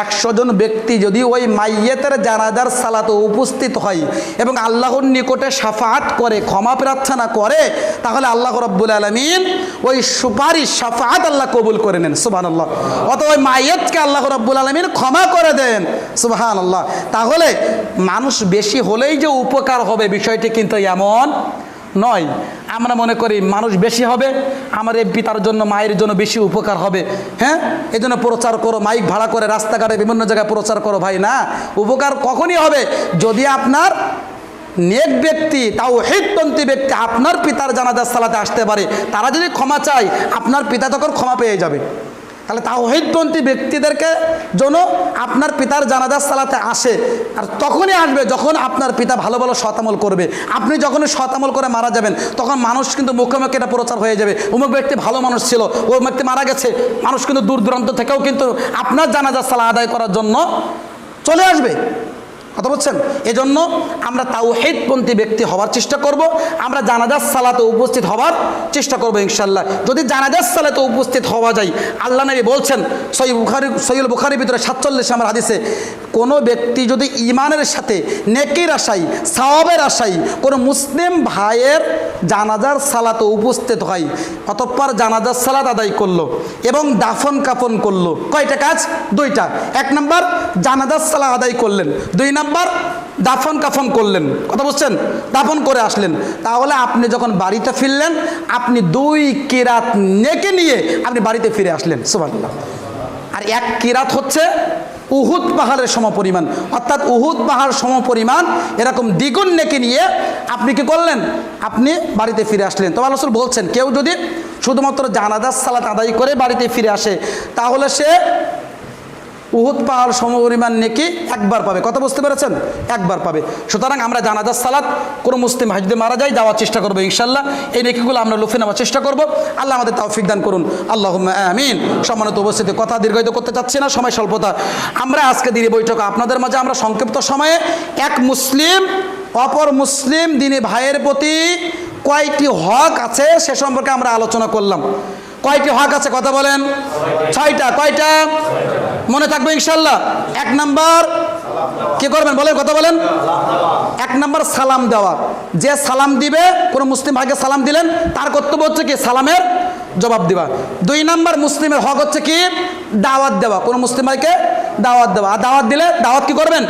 S1: 100 জন ব্যক্তি যদি ওই মাইয়েতের জানাজার সালাতে উপস্থিত হয় এবং আল্লাহর নিকটে শাফাআত করে, ক্ষমা প্রার্থনা করে, তাহলে আল্লাহ রাব্বুল আলামিন ওই সুপারিশ শাফাআত আল্লাহ কবুল করে নেন। সুবহানাল্লাহ। অথবা ওই মাইয়েতকে আল্লাহ রাব্বুল আলামিন ক্ষমা করে দেন। বলেন সুবহানাল্লাহ। তাহলে মানুষ বেশি হলেই যে উপকার হবে বিষয়টি কিন্তু এমন নয়। আমরা মনে করি মানুষ বেশি হবে, আমার এই পিতার জন্য মায়ের জন্য বেশি উপকার হবে, হ্যাঁ এই জন্য প্রচার করো, মাইক ভাড়া করে রাস্তাঘাটে বিভিন্ন জায়গায় প্রচার করো। ভাই না, উপকার কখনই হবে যদি আপনার নেক ব্যক্তি, তাওহীদপন্থী ব্যক্তি আপনার পিতার জানাজার সালাতে আসতে পারে। তারা যদি ক্ষমা চায় আপনার পিতা তখন ক্ষমা পেয়ে যাবে। তাহলে তাওহীদপন্থী ব্যক্তিদেরকে জন্য আপনার পিতার জানাজার সালাতে আসে, আর তখনই আসবে যখন আপনার পিতা ভালো ভালো সৎ আমল করবে। আপনি যখনই সৎ আমল করে মারা যাবেন তখন মানুষ কিন্তু মুখে মুখে এটা প্রচার হয়ে যাবে, অমুক ব্যক্তি ভালো মানুষ ছিল, ওই ব্যক্তি মারা গেছে। মানুষ কিন্তু দূর দূরান্ত থেকেও কিন্তু আপনার জানাজার সালাত আদায় করার জন্য চলে আসবে। কথা বলছেন? এজন্য আমরা তাওহীদপন্থী ব্যক্তি হওয়ার চেষ্টা করব, আমরা জানাজার সালাতে উপস্থিত হওয়ার চেষ্টা করব ইনশাআল্লাহ। যদি জানাজার সালাতে উপস্থিত হওয়া যায়, আল্লাহ নবী বলছেন সহিহ বুখারীর ভিতরে 47 নম্বর হাদিসে, কোনো ব্যক্তি যদি ঈমানের সাথে নেকির আশায় সওয়াবের আশায় কোনো মুসলিম ভাইয়ের জানাজার সালাতে উপস্থিত হয়, অতঃপর জানাজার সালাত আদায় করলো এবং দাফন কাফন করলো, কয়টা কাজ? দুইটা। এক নম্বর জানাজার সালাত আদায় করলেন, দুই নাম্বার দাফন কাফন করলেন। কথা বুঝছেন? দাফন করে আসলেন। তাহলে আপনি যখন বাড়িতে ফিরলেন আপনি 2 কিরাত নেকি নিয়ে আপনি বাড়িতে ফিরে আসলেন। সুবহানাল্লাহ। আর 1 কিরাত হচ্ছে উহুদ পাহাড়ের সমপরিমাণ, অর্থাৎ উহুদ পাহাড় সমপরিমাণ এরকম দ্বিগুণ নেকি নিয়ে আপনি কি করলেন? আপনি বাড়িতে ফিরে আসলেন। তো আল্লাহ রাসূল বলছেন কেউ যদি শুধুমাত্র জানাজার সালাত আদায় করে বাড়িতে ফিরে আসে তাহলে সে উহুদ পাহাড় সমপরিমাণ নেকি একবার পাবে। কথা বুঝতে পেরেছেন? একবার পাবে। সুতরাং আমরা জানাজার সালাত কোনো মুসলিম ভাই যদি মারা যায় দেওয়ার চেষ্টা করবো ইনশাআল্লাহ। এই নেকিগুলো আমরা লুফে নেওয়ার চেষ্টা করব। আল্লাহ আমাদের তৌফিক দান করুন, আল্লাহুম্মা আমিন। সম্মানিত উপস্থিতি, কথা দীর্ঘায়িত করতে চাচ্ছি না, সময় স্বল্পতা। আমরা আজকে দিনী বৈঠক আপনাদের মাঝে আমরা সংক্ষিপ্ত সময়ে এক মুসলিম অপর মুসলিম দিনী ভাইয়ের প্রতি কয়টি হক আছে সে সম্পর্কে আমরা আলোচনা করলাম। কয়টি হক আছে? কথা বলেন। 6টা। কয়টা? মনে থাকবে ইনশাআল্লাহ। 1 নাম্বার কি করবেন বলেন? কথা বলেন। 1 নাম্বার সালাম দেওয়া। যে সালাম দিবে, কোনো মুসলিম ভাইকে সালাম দিলেন, তার কর্তব্য হচ্ছে কি? সালামের জবাব দেওয়া। 2 নাম্বার মুসলিমের হক হচ্ছে কি? দাওয়াত দেওয়া, কোনো মুসলিম ভাইকে দাওয়াত দেওয়া। আর দাওয়াত দিলে দাওয়াত কি করবেন?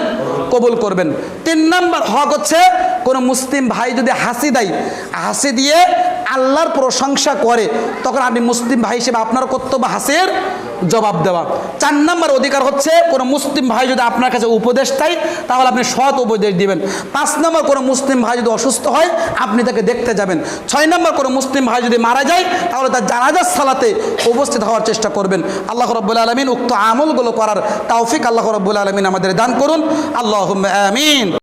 S1: কবুল করবেন। 3 নাম্বার হক হচ্ছে কোনো মুসলিম ভাই যদি হাসি দেয়, হাসি দিয়ে আল্লাহর প্রশংসা করে, তখন আপনি মুসলিম ভাই হিসেবে আপনার কর্তব্য হাসির জবাব দেওয়া। 4 নাম্বার অধিকার হচ্ছে কোনো মুসলিম ভাই যদি আপনার কাছে উপদেশ চায় তাহলে আপনি সৎ উপদেশ দিবেন। 5 নাম্বার কোনো মুসলিম ভাই যদি অসুস্থ হয় আপনি তাকে দেখতে যাবেন। 6 নাম্বার কোনো মুসলিম ভাই যদি মারা যায় তাহলে তার জানাজার সালাতে উপস্থিত হওয়ার চেষ্টা করবেন। আল্লাহ রাব্বুল আলামিন উক্ত আমলগুলো করার তৌফিক আল্লাহ রাব্বুল আলামিন আমাদের দান করুন। আল্লাহুম্মা আমিন।